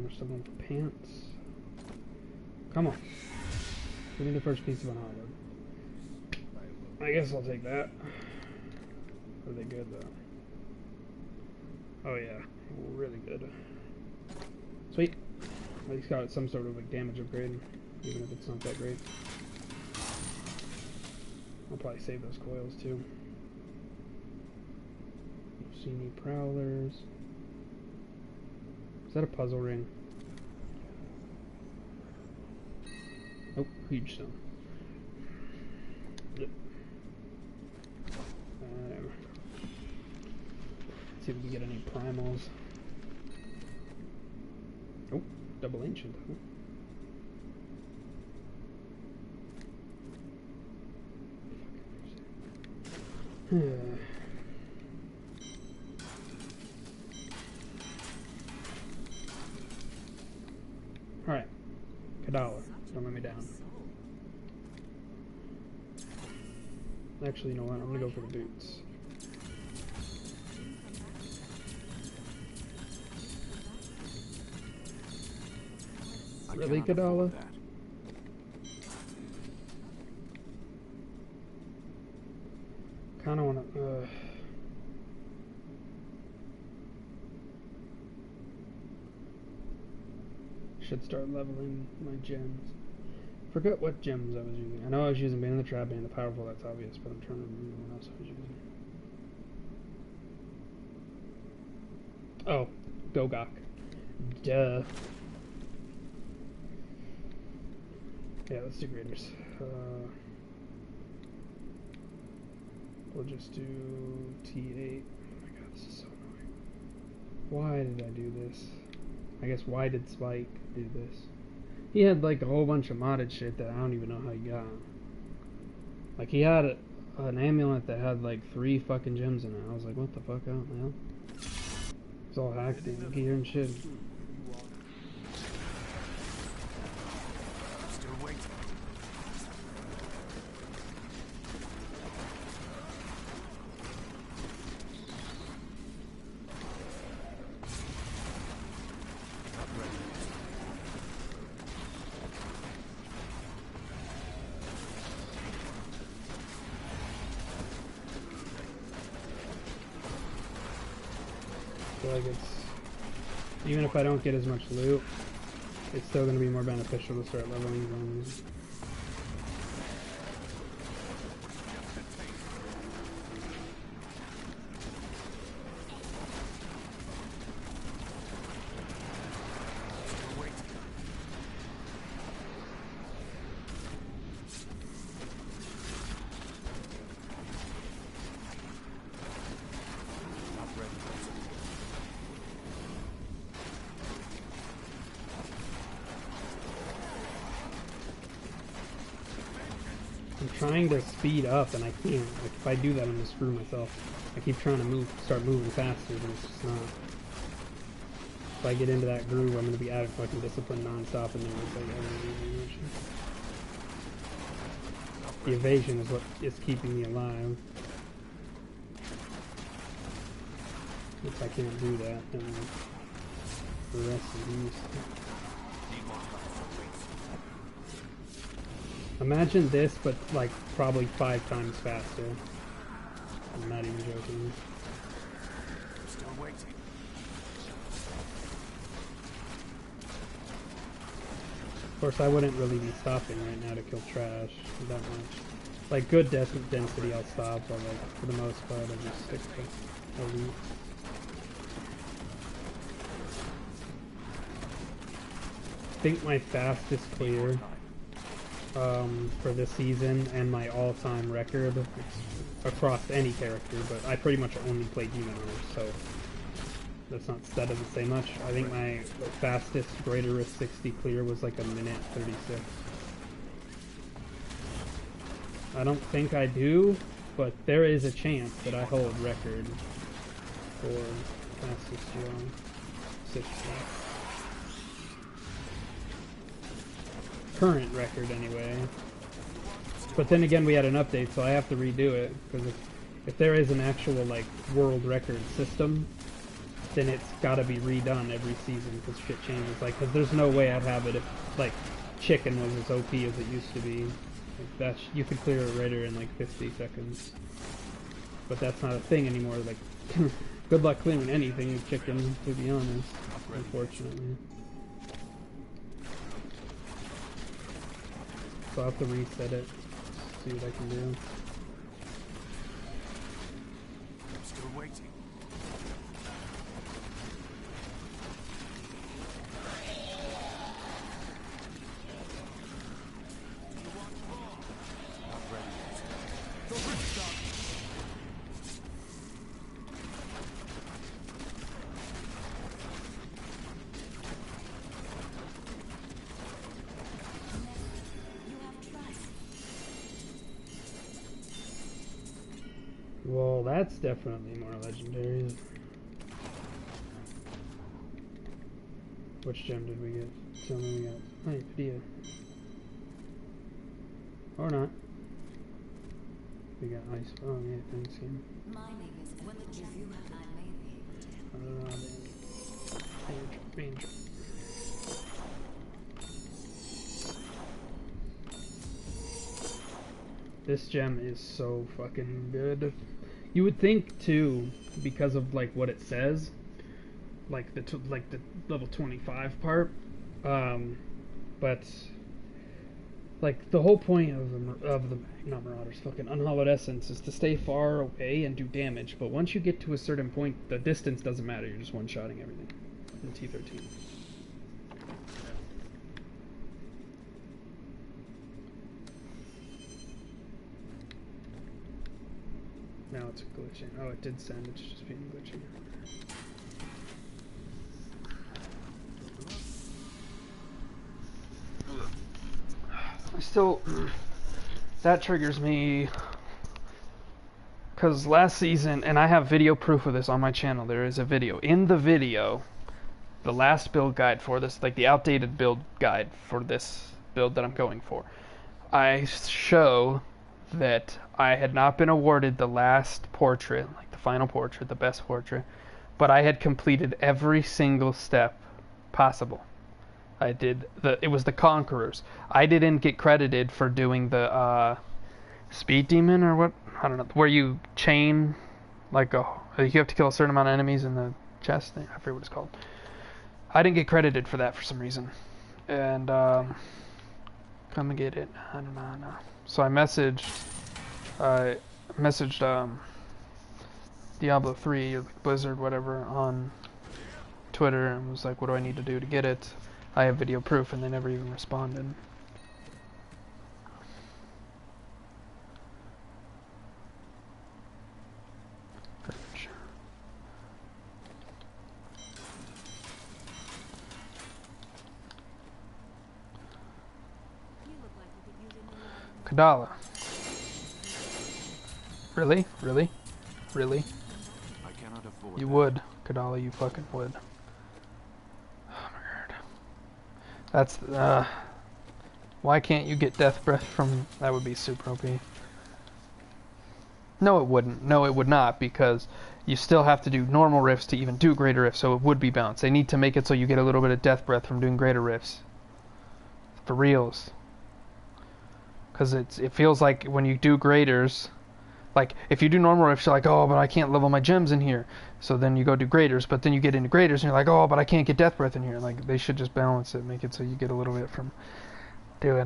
We're still going for pants. Come on. Give me the first piece of an olive. I guess I'll take that. Are they good though? Oh yeah, really good. Sweet. At least got some sort of like damage upgrade, even if it's not that great. I'll probably save those coils too. Don't see any prowlers. Is that a puzzle ring? Oh, huge stone. Yep. Let's see if we can get any primals. Oh, double ancient. Alright. Kadala. Don't let me down. Actually, you know what? I'm gonna go for the boots. Really, Kadala? Kinda wanna... should start leveling my gems. Forget what gems I was using. I know I was using Bane of the Trap, Bane of the Powerful, that's obvious, but I'm trying to remember what else I was using. Oh, Gogok. Duh. Yeah, let's do graders. We'll just do T8. Oh my god, this is so annoying. Why did I do this? I guess why did Spike do this? He had like a whole bunch of modded shit that I don't even know how he got. Like he had an amulet that had like 3 fucking gems in it. I was like, what the fuck out now? It's all hacked in gear and shit. Like it's, even if I don't get as much loot, it's still going to be more beneficial to start leveling guns. trying to speed up and I can't. Like if I do that, I'm gonna screw myself. I keep trying to start moving faster, but it's just not. If I get into that groove, I'm gonna be out of fucking discipline non-stop, and then it's like everything. The evasion is what is keeping me alive. If I can't do that, then the rest is use. Imagine this, but like probably 5 times faster. I'm not even joking. Still waiting. Of course, I wouldn't really be stopping right now to kill trash that much. Like good density, I'll stop, but like for the most part, I'll just stick to elite. I think my fastest clear for this season and my all-time record across any character, but I pretty much only play Demon Hunters, so that doesn't say much. I think my fastest greater risk 60 clear was like 1:36. I don't think I do, but there is a chance that I hold record for fastest 60. Current record anyway. But then again, we had an update, so I have to redo it, because if there is an actual like world record system, then it's got to be redone every season because shit changes. Like, because there's no way I'd have it if like chicken was as OP as it used to be. Like that you could clear a raider in like 50 seconds, but that's not a thing anymore. Like, good luck clearing anything with chicken, to be honest. Unfortunately. So I'll have to reset it, see what I can do. Still waiting. Well, that's definitely more legendary. Which gem did we get? Tell me we got. Hey, video. Or not. We got ice. Oh, yeah, thanks, game. Mining is when the if you have I may be able to. Danger. This gem is so fucking good. You would think too, because of like what it says, like the level 25 part, but like the whole point of the not Marauders, fucking Unhallowed Essence is to stay far away and do damage. But once you get to a certain point, the distance doesn't matter. You're just one-shotting everything in T13. Now it's glitching. Oh, it did send. It's just being glitchy. I still... That triggers me... Because last season, and I have video proof of this on my channel, there is a video. In the video, the last build guide for this, like the outdated build guide for this build that I'm going for, I show that I had not been awarded the last portrait, like the final portrait, the best portrait, but I had completed every single step possible. I did it was the Conquerors. I didn't get credited for doing the Speed Demon or what? I don't know. Where you chain like you have to kill a certain amount of enemies in the chest thing. I forget what it's called. I didn't get credited for that for some reason. And come and get it. I don't know. So I messaged Diablo 3 or Blizzard, whatever, on Twitter and was like, what do I need to do to get it? I have video proof, and they never even responded. Kadala. Really? Really? Really? I cannot afford You that. would. Kadala, you fucking would. Oh my god. That's, why can't you get Death Breath from... That would be super OP. No, it wouldn't. No, it would not, because you still have to do normal rifts to even do greater rifts, so it would be balanced. They need to make it so you get a little bit of Death Breath from doing greater rifts. For reals. Because it feels like when you do graders... Like, if you do normal rifts, you're like, oh, but I can't level my gems in here. So then you go do graders, but then you get into graders, and you're like, oh, but I can't get Death Breath in here. Like, they should just balance it, make it so you get a little bit from doing,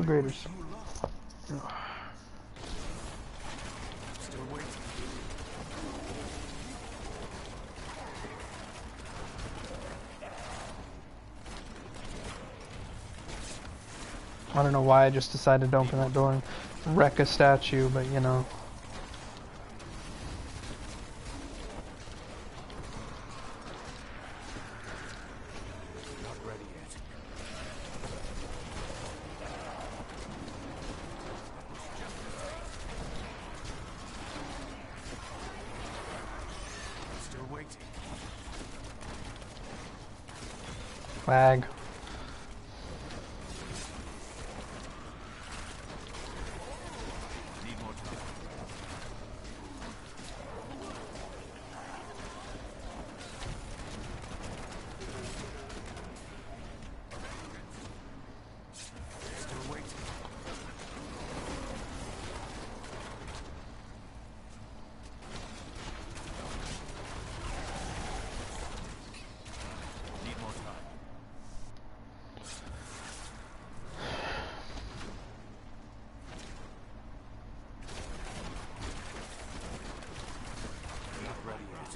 graders. Still waiting. I don't know why I just decided to open that door and wreck a statue, but you know. Not ready yet. Still waiting. Lag. Need more time. Still waiting. Need more time. Not ready yet.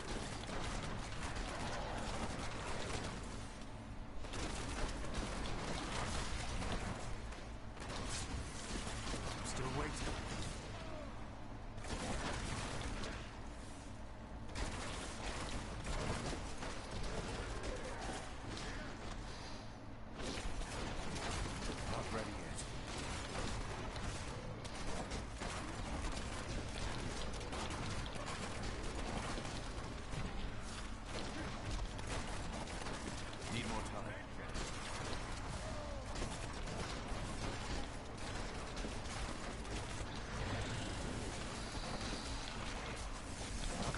Still waiting. Not ready yet. Need more time.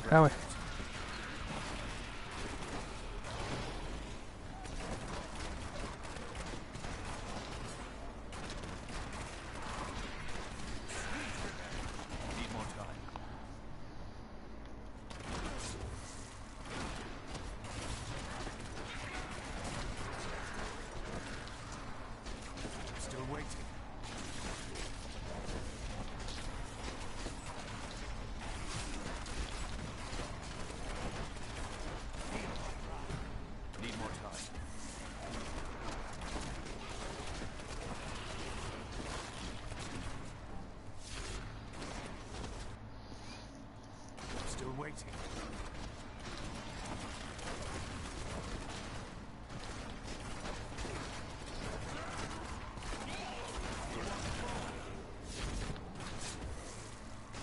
That way. Need more time. Still waiting. Need more time. Still waiting.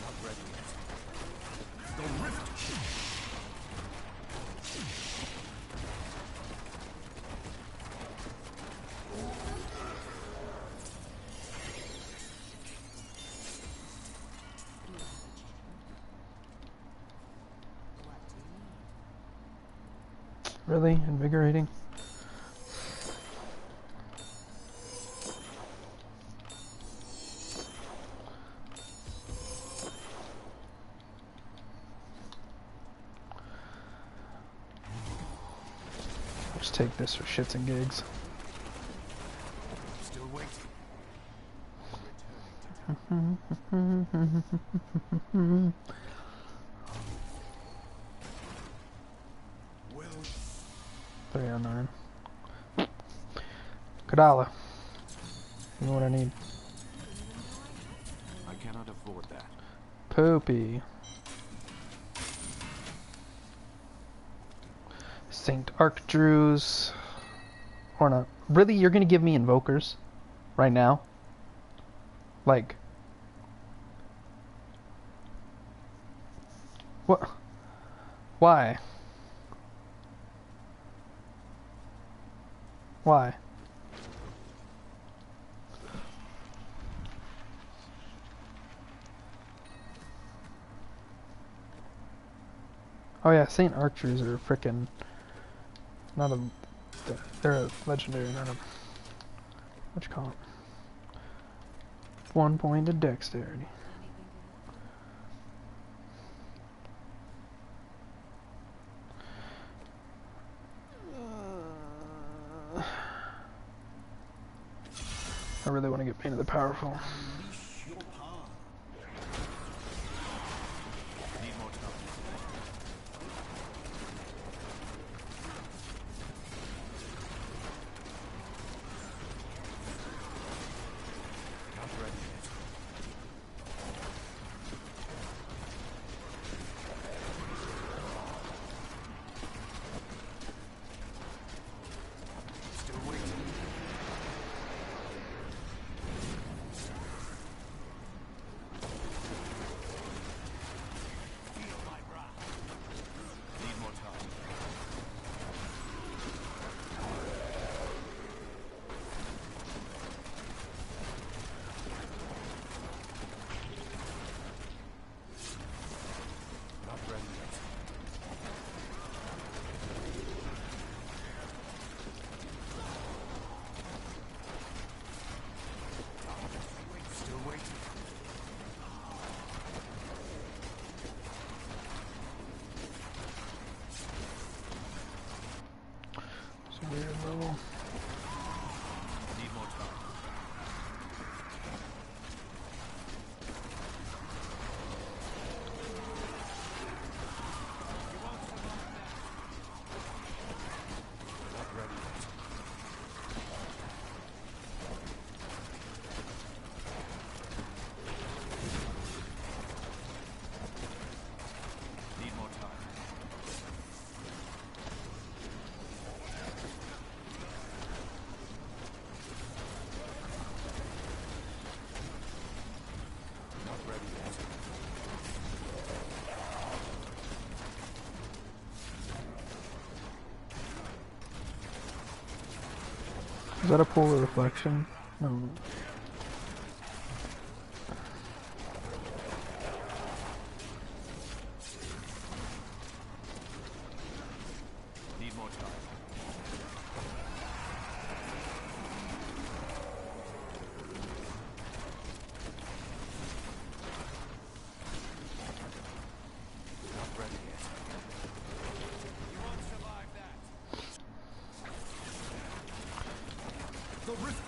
Not ready yet. The rift. Really? Invigorating? I'll just take this for shits and gigs. Still waiting. Well, 309. Kadala. You know what I need? I cannot afford that. Poopy. Saint Archdrues. Or not. Really? You're gonna give me invokers? Right now? Like, what? Why? Why? Oh yeah, Saint Archers are frickin' not a. They're a legendary, not a. What you call it? 1 point of dexterity. I really want to get Pain of the Powerful. Unleash your power. Need more time. Not ready yet. Still waiting. Feel my wrath. Need more time. Not ready yet. Still waiting. It's a weird level. Need more time. Not ready yet. Need more time. Not ready yet. Is that a polar reflection? No. Need more time. Not ready yet. You won't survive that. The risk.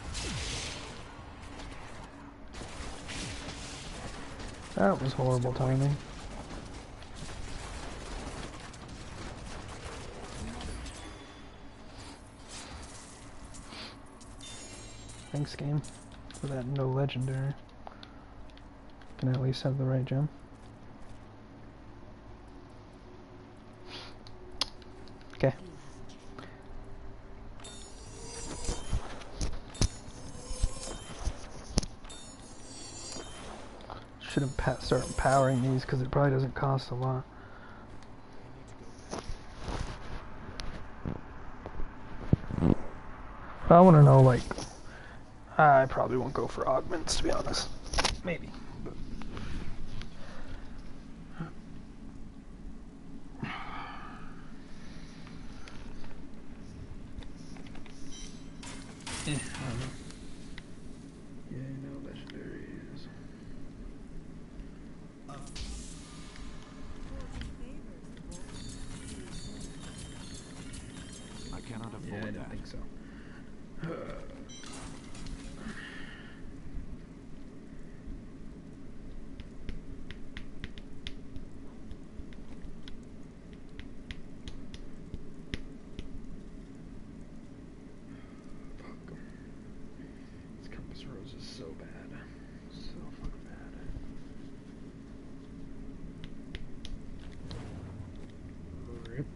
That was horrible timing. Thanks, game, for that no legendary. Can I at least have the right gem? Okay. Should have start empowering these because it probably doesn't cost a lot. I want to know, like, I probably won't go for augments, to be honest. Maybe. But. I don't know. Yeah, no legendaries. I cannot afford Yeah, I didn't that. think so. This Compass Rose is so bad. So fucking bad. Rip.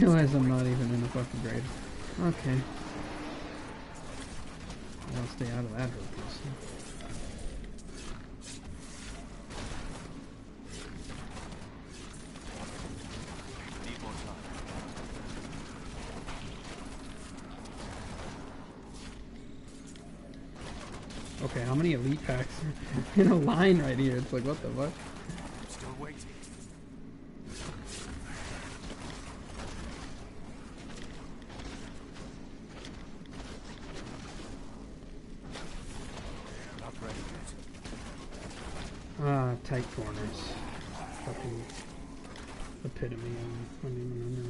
realize I'm not even in a fucking grade. Okay. I'll stay out of that herpes. Need more time. Okay, how many elite packs are in a line right here? It's like, what the fuck? Still waiting. Not ready yet. Ah, tight corners. Fucking epitome of Need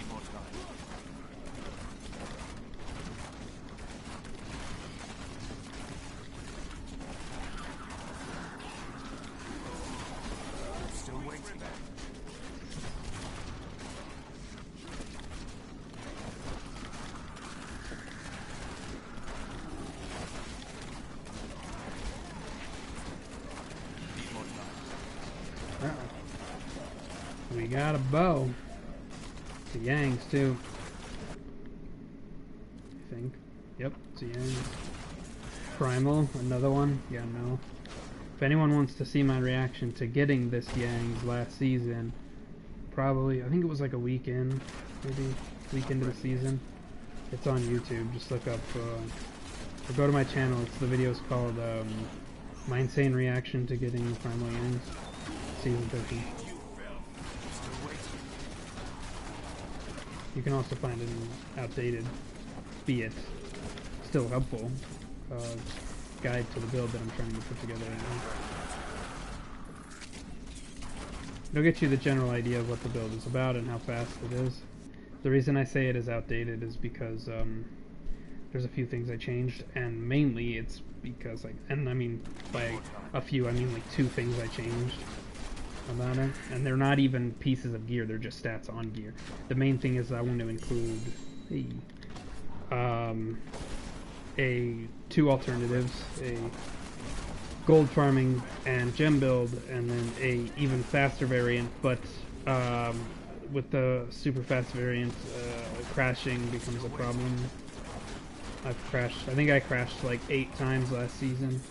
more time. Still waiting. Need more time. We got a bow. It's a Yang's too. I think. Yep, it's a Yang. Primal, another one. Yeah, no. If anyone wants to see my reaction to getting this Yang's last season, probably, I think it was like a weekend, maybe week into the season. It's on YouTube. Just look up, or go to my channel. It's the video's called My Insane Reaction to Getting Primal Yang's, season 13. You can also find an outdated, be it still helpful, guide to the build that I'm trying to put together right now. It'll get you the general idea of what the build is about and how fast it is. The reason I say it is outdated is because there's a few things I changed, and mainly it's because, like, and I mean by a few, I mean like 2 things I changed about it, and they're not even pieces of gear, they're just stats on gear. The main thing is I want to include a 2 alternatives, a gold farming and gem build, and then a even faster variant, but with the super fast variant, crashing becomes a problem. I've crashed, I think I crashed like 8 times last season.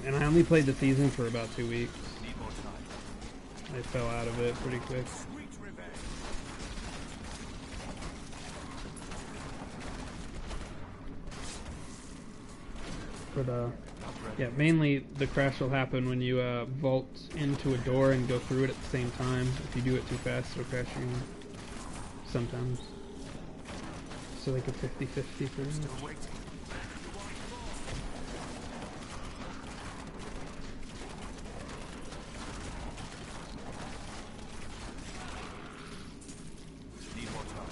And I only played the season for about 2 weeks. Need more time. I fell out of it pretty quick. Sweet revenge. But yeah, mainly the crash will happen when you vault into a door and go through it at the same time. If you do it too fast, it'll crash you sometimes. So like a 50-50 pretty much. Still waiting. Need more time.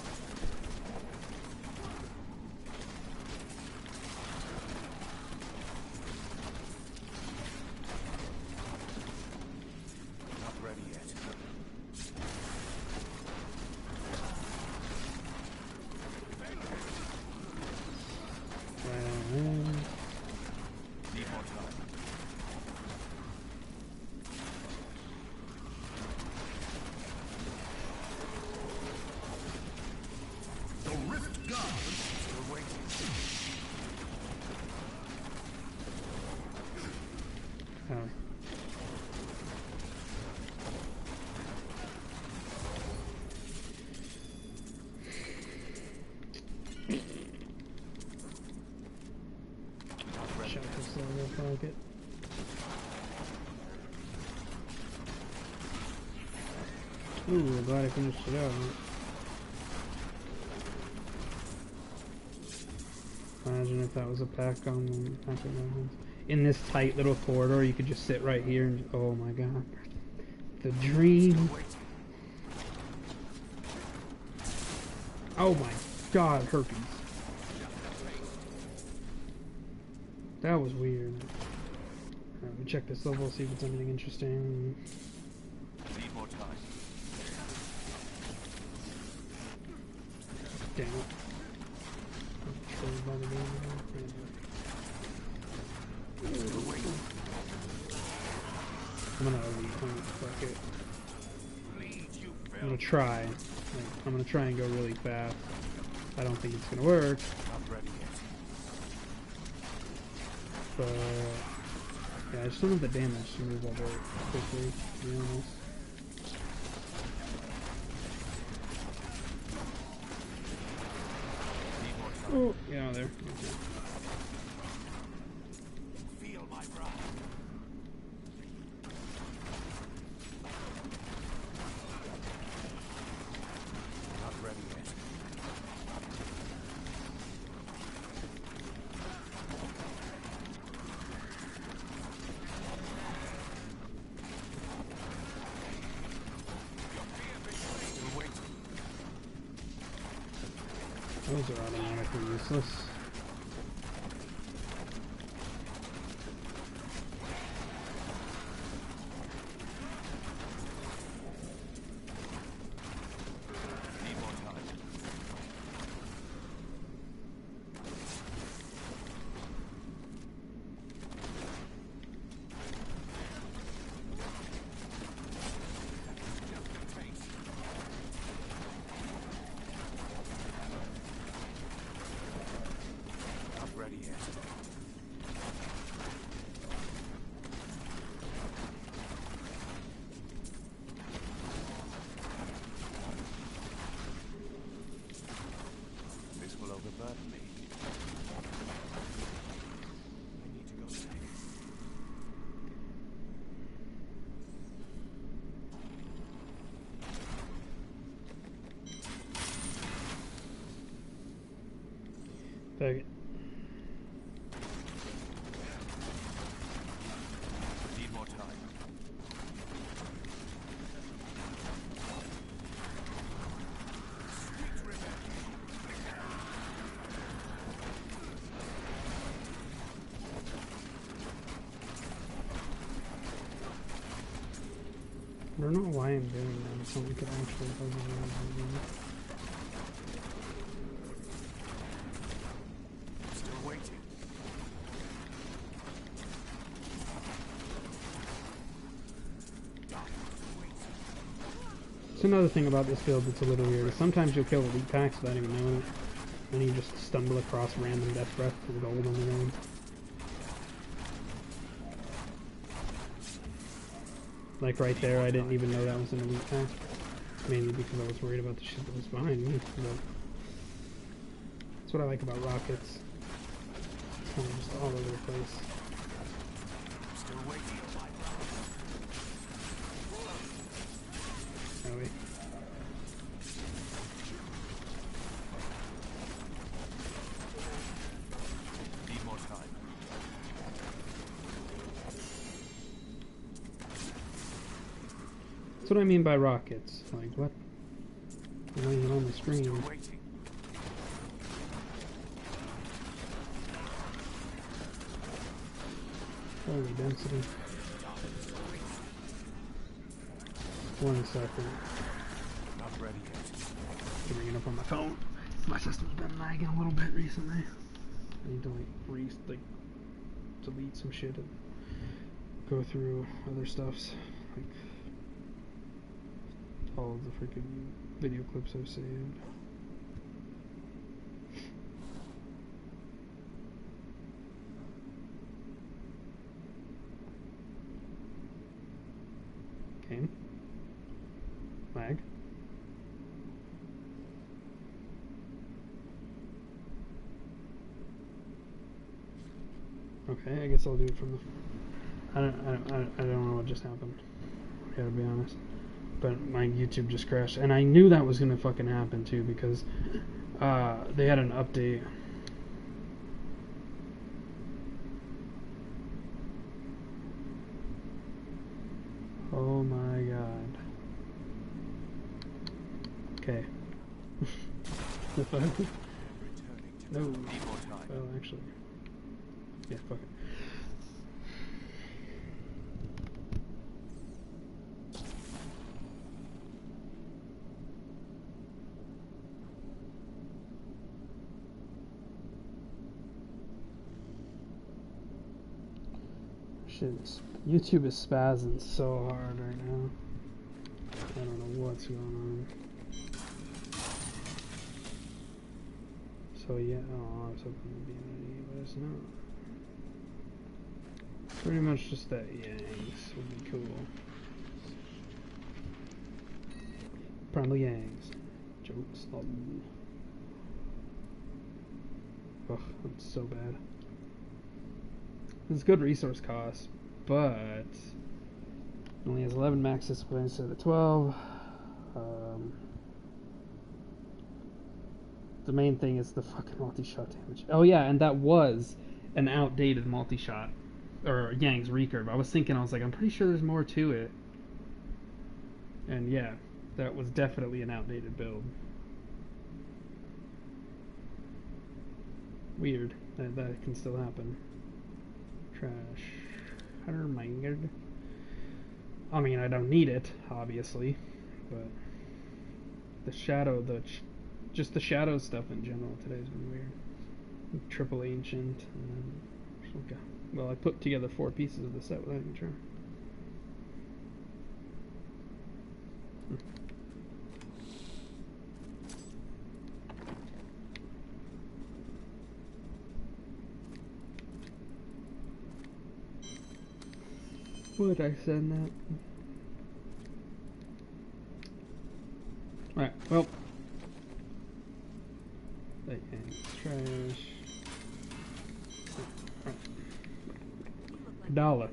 Not ready yet. Need more time. The Rift God. Still waiting. Oh. Not ready. Shot this little pocket. Ooh, glad I finished it out. Imagine if that was a pack on the pack of moments. In this tight little corridor, you could just sit right here and oh my god. The dream. Oh my god, herpes. That was weird. Let me check this level, see if it's anything interesting. Need more time. Damn it. Controlled by the game. Still waiting. I'm gonna elite. Fuck it. Bleed, you I'm gonna try. Like, I'm gonna try and go really fast. I don't think it's gonna work, not ready yet. but yeah, I just don't have the damage to move all very quickly, to be honest. Need more time. Oh, get out of there. Okay. Feel my wrath. Not ready yet. Still waiting. Those are automatically useless. Need more time. Just a taste. Not ready yet. This will overburden me. I need to go safe. Fuck it. Need more time. Sweet revenge. I don't know why I'm doing that. It's not like it actually does anything. Still waiting. It's another thing about this build that's a little weird. Sometimes you'll kill elite packs without even knowing it. Then you just stumble across random death breath and gold on the ground. Like right there, I didn't even know that was an elite pack. Mainly because I was worried about the shit that was behind me. But that's what I like about rockets. It's kind of just all over the place. Still waiting. That way. Need more time. That's what I mean by rockets. Like, what? I'm laying it on the screen. Still waiting. Holy density. 1 second. Not ready yet. Bring it up on my phone. My system's been lagging a little bit recently. I need to like delete some shit and go through other stuffs. Like all of the freaking video clips I've saved. Game. Lag. Okay, I guess I'll do it from the. I don't know what just happened. I gotta be honest. But my YouTube just crashed, and I knew that was gonna fucking happen too because they had an update. Oh my god. Okay. The fuck? Returning to No. Need more time. Well, actually. Yeah, fuck it. Shit. YouTube is spazzing so hard right now. I don't know what's going on. So yeah, oh, I was hoping to be ready, but it's not. Pretty much just that Yangs would be cool. Primal Yangs. Jokes on. Ugh, that's so bad. It's good resource cost, but it only has 11 max discipline instead of 12. The main thing is the fucking multi-shot damage. Oh yeah, and that was an outdated multi-shot, or Yang's recurve. I was thinking, I was like, I'm pretty sure there's more to it. And yeah, that was definitely an outdated build. Weird that can still happen. Trash. Herminger. I mean, I don't need it, obviously, but the shadow, just the shadow stuff in general today's been weird. Triple ancient, and then, okay. Well, I put together 4 pieces of the set without even trying. Would I send that? Alright, well. That game's trash. Dollar.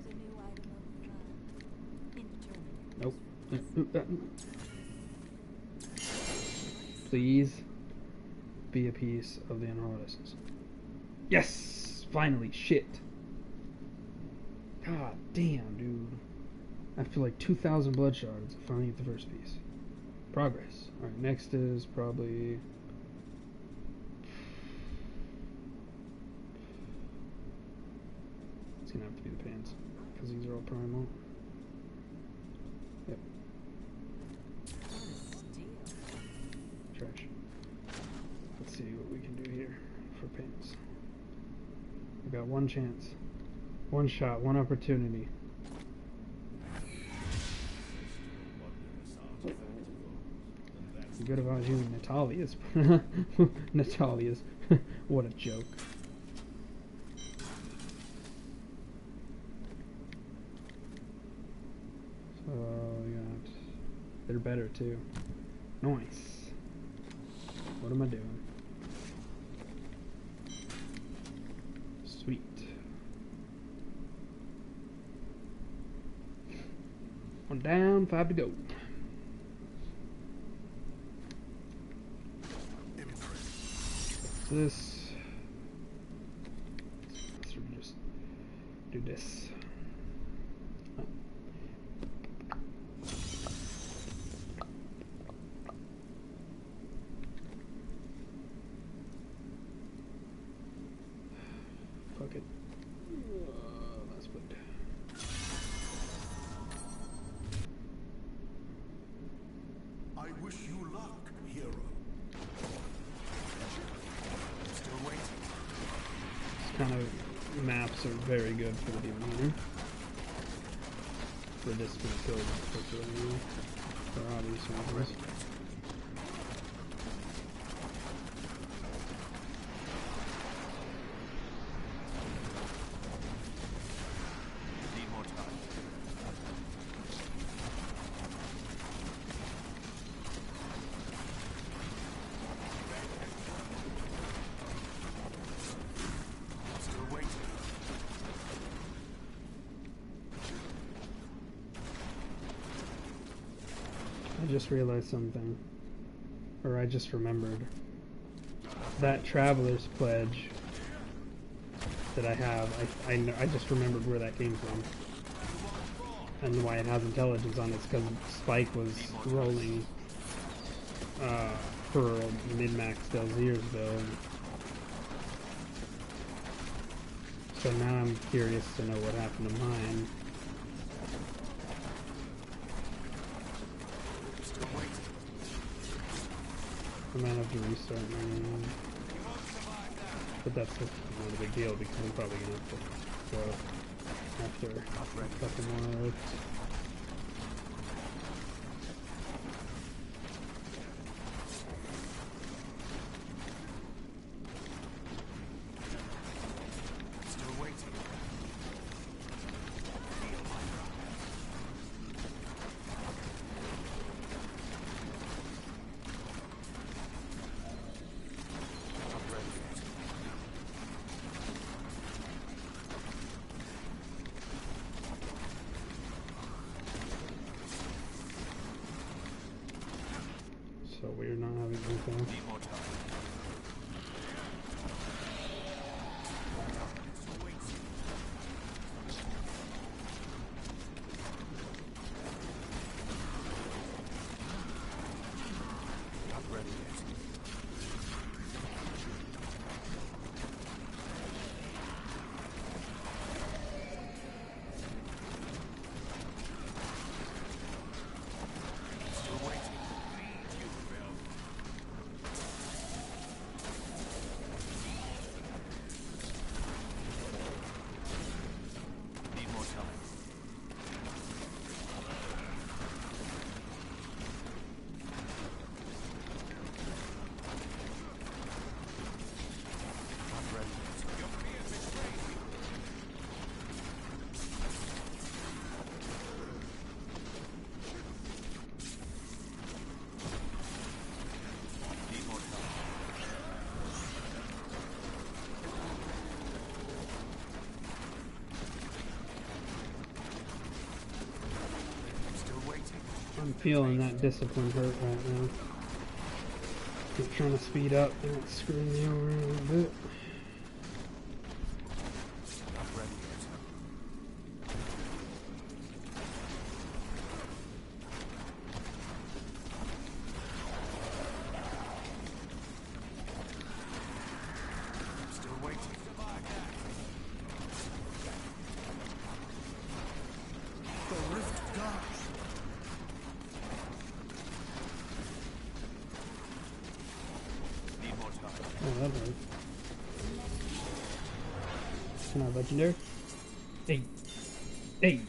Nope. Please be a piece of the Enrollesses. Yes! Finally, shit. God damn, dude. After like 2,000 blood shards, I finally get the first piece. Progress. Alright, next is probably... It's gonna have to be the pants, because these are all primal. Yep. Trash. Let's see what we can do here for pants. We got one chance. One shot, one opportunity. Good about using Natalia's. Natalia's. What a joke. So, yeah. They're better too. Nice. What am I doing? Sweet. One down, 5 to go. This. Let's just do this. Oh. Fuck it. Let's put. I wish you luck, hero. Still waiting. This kind of maps are very good for the Demon Hunter. For this kind of build in particular, for obvious reasons. Need more time. Still waiting. I just realized something. Or I just remembered. That Traveler's Pledge that I have, I just remembered where that came from. And why it has intelligence on it is because Spike was rolling for a mid-max Delzier's build. So now I'm curious to know what happened to mine. Still waiting. I might have to restart mine. But that's not a big deal because I'm probably going to have to throw after a couple more arcs. Still waiting. Not ready yet. So we're not having info. Need more time. Still waiting. Not ready yet. Still waiting. Lead you, Bill. Need more time. Not ready yet. Your fear betrays you. Need more time. Still waiting. I'm feeling that discipline hurt right now. Keep trying to speed up and it's screwing me over a little bit. Not ready yet. Still waiting. The rift guards. Need more time. Oh, that hurt. Can I have legendary? Hey! Hey!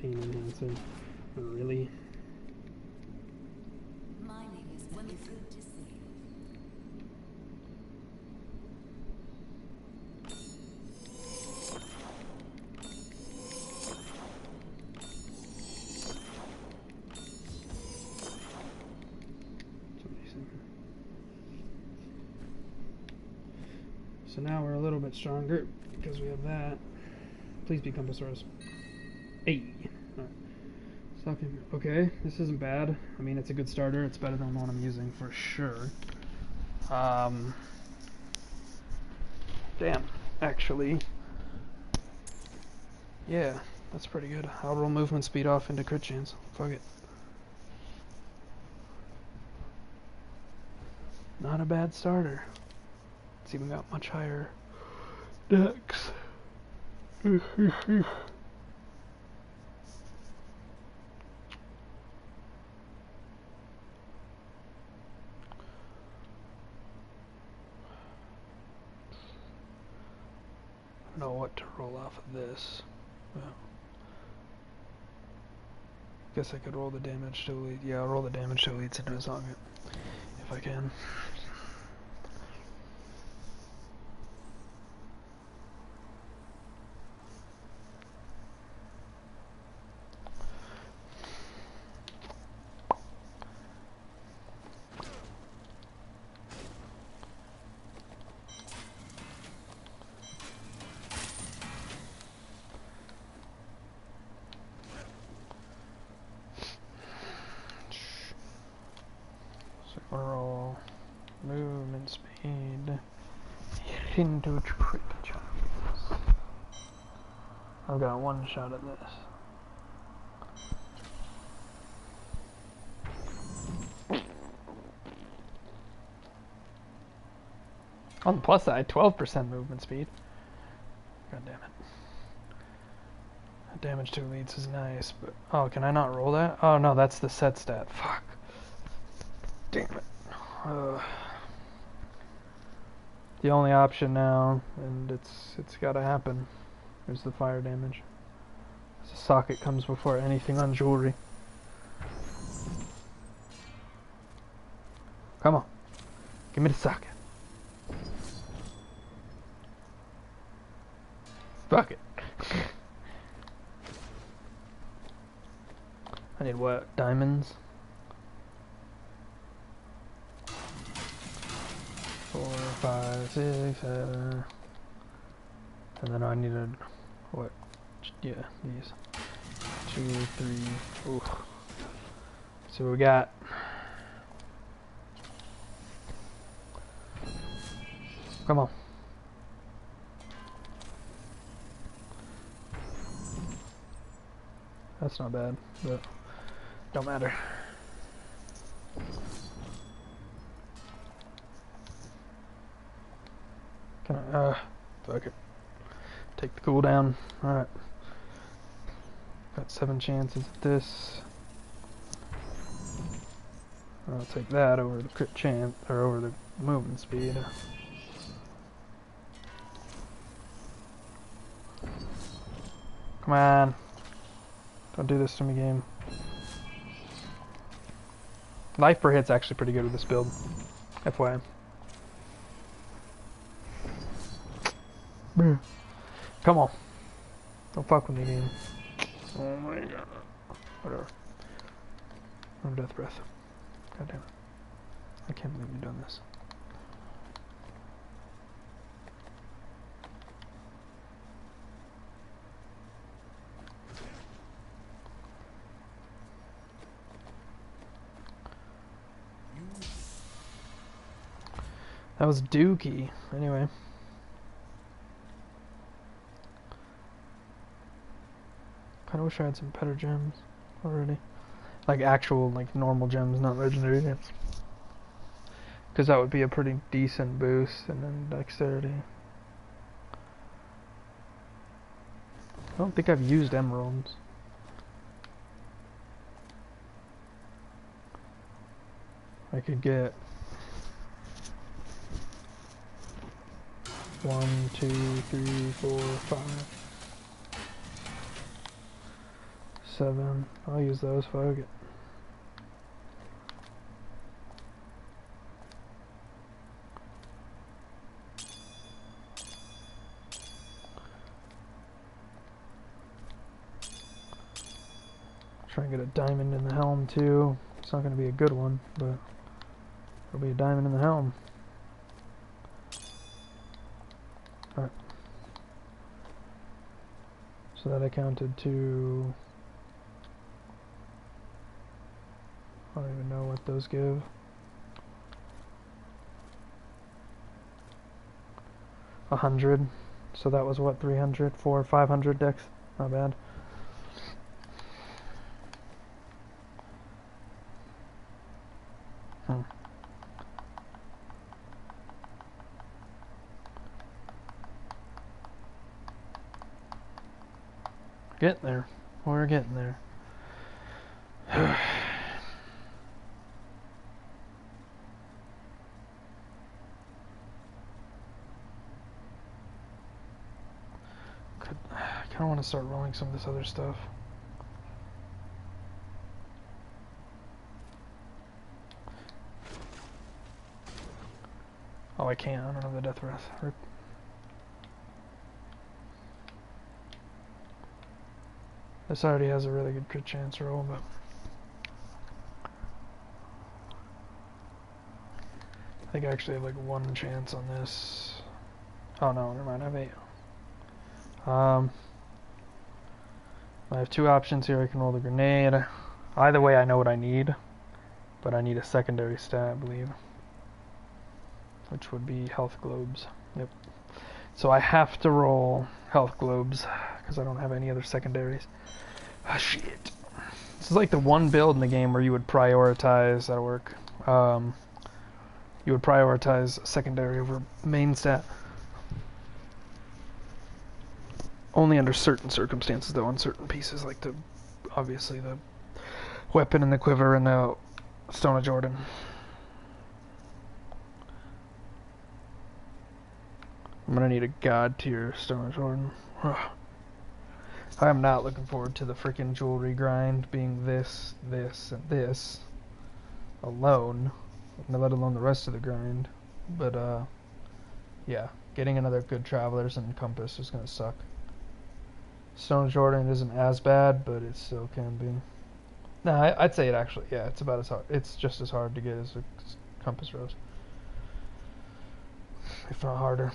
Pain enhancer. Really? Mining is when it's good to see. So now we're a little bit stronger because we have that. Please be Compassaurus. Hey! Alright. Stop him. Okay, this isn't bad. I mean, it's a good starter. It's better than the one I'm using for sure. Damn. Actually. Yeah, that's pretty good. I'll roll movement speed off into crit chance. Fuck it. Not a bad starter. It's even got much higher dex. I don't know what to roll off of this. Well, guess I could roll the damage to lead. Yeah, I'll roll the damage to leads into a socket if I can. So I'm gonna roll movement speed into crit chance. I've got one shot at this. On the plus side, 12% movement speed. God damn it. Damage to elites is nice, but... Oh, can I not roll that? Oh, no, that's the set stat. Fuck. Damn it. the only option now, and it's gotta happen. There's the fire damage. The socket comes before anything on jewelry. Come on. Give me the socket. Fuck it. I need what? Diamonds? 4, 5, 6, 7. And then I needed what? Yeah, these. 2, 3. Ooh. So we got. Come on. That's not bad, but don't matter. Can I, fuck it. Take the cooldown. Alright. Got 7 chances at this. I'll take that over the crit chance, or over the movement speed. Come on. Don't do this to me, game. Life per hit's actually pretty good with this build. FYI. Come on. Don't fuck with me, game. Oh my god. Whatever. No death breath. God damn it. I can't believe you've done this. That was dookie. Anyway. Kinda wish I had some better gems already. Like actual, like normal gems, not legendary gems. Because that would be a pretty decent boost, and then dexterity. I don't think I've used emeralds. I could get 1, 2, 3, 4, 5, 7. I'll use those. Fuck it. Try and get a diamond in the helm too. It's not going to be a good one, but it'll be a diamond in the helm. Alright. So that accounted to... I don't even know what those give. 100. So that was what, 300, 400, 500 dex? Not bad. Getting there. We're getting there. I kind of want to start rolling some of this other stuff. Oh, I can't. I don't have the death breath. Rip. This already has a really good crit chance roll, but I think I actually have like 1 chance on this. Oh no, never mind. I have 8. I have 2 options here. I can roll the grenade. Either way, I know what I need, but I need a secondary stat, I believe, which would be health globes. Yep. So I have to roll health globes because I don't have any other secondaries. Ah, shit. This is like the one build in the game where you would prioritize, that'll work. You would prioritize secondary over main stat. Only under certain circumstances, though, on certain pieces, like obviously the weapon and the quiver and the Stone of Jordan. I'm gonna need a god tier Stone Jordan. I'm not looking forward to the freaking jewelry grind being this, this, and this alone, let alone the rest of the grind. But yeah, getting another good Travelers and Compass is gonna suck. Stone Jordan isn't as bad, but it still can be. No, I'd say it actually. Yeah, it's about as hard. It's just as hard to get as a Compass Rose, if not harder.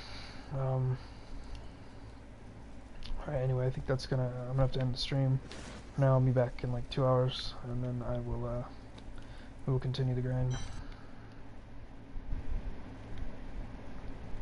Alright, anyway, I think that's I'm gonna have to end the stream. For now, I'll be back in like 2 hours, and then we will continue the grind.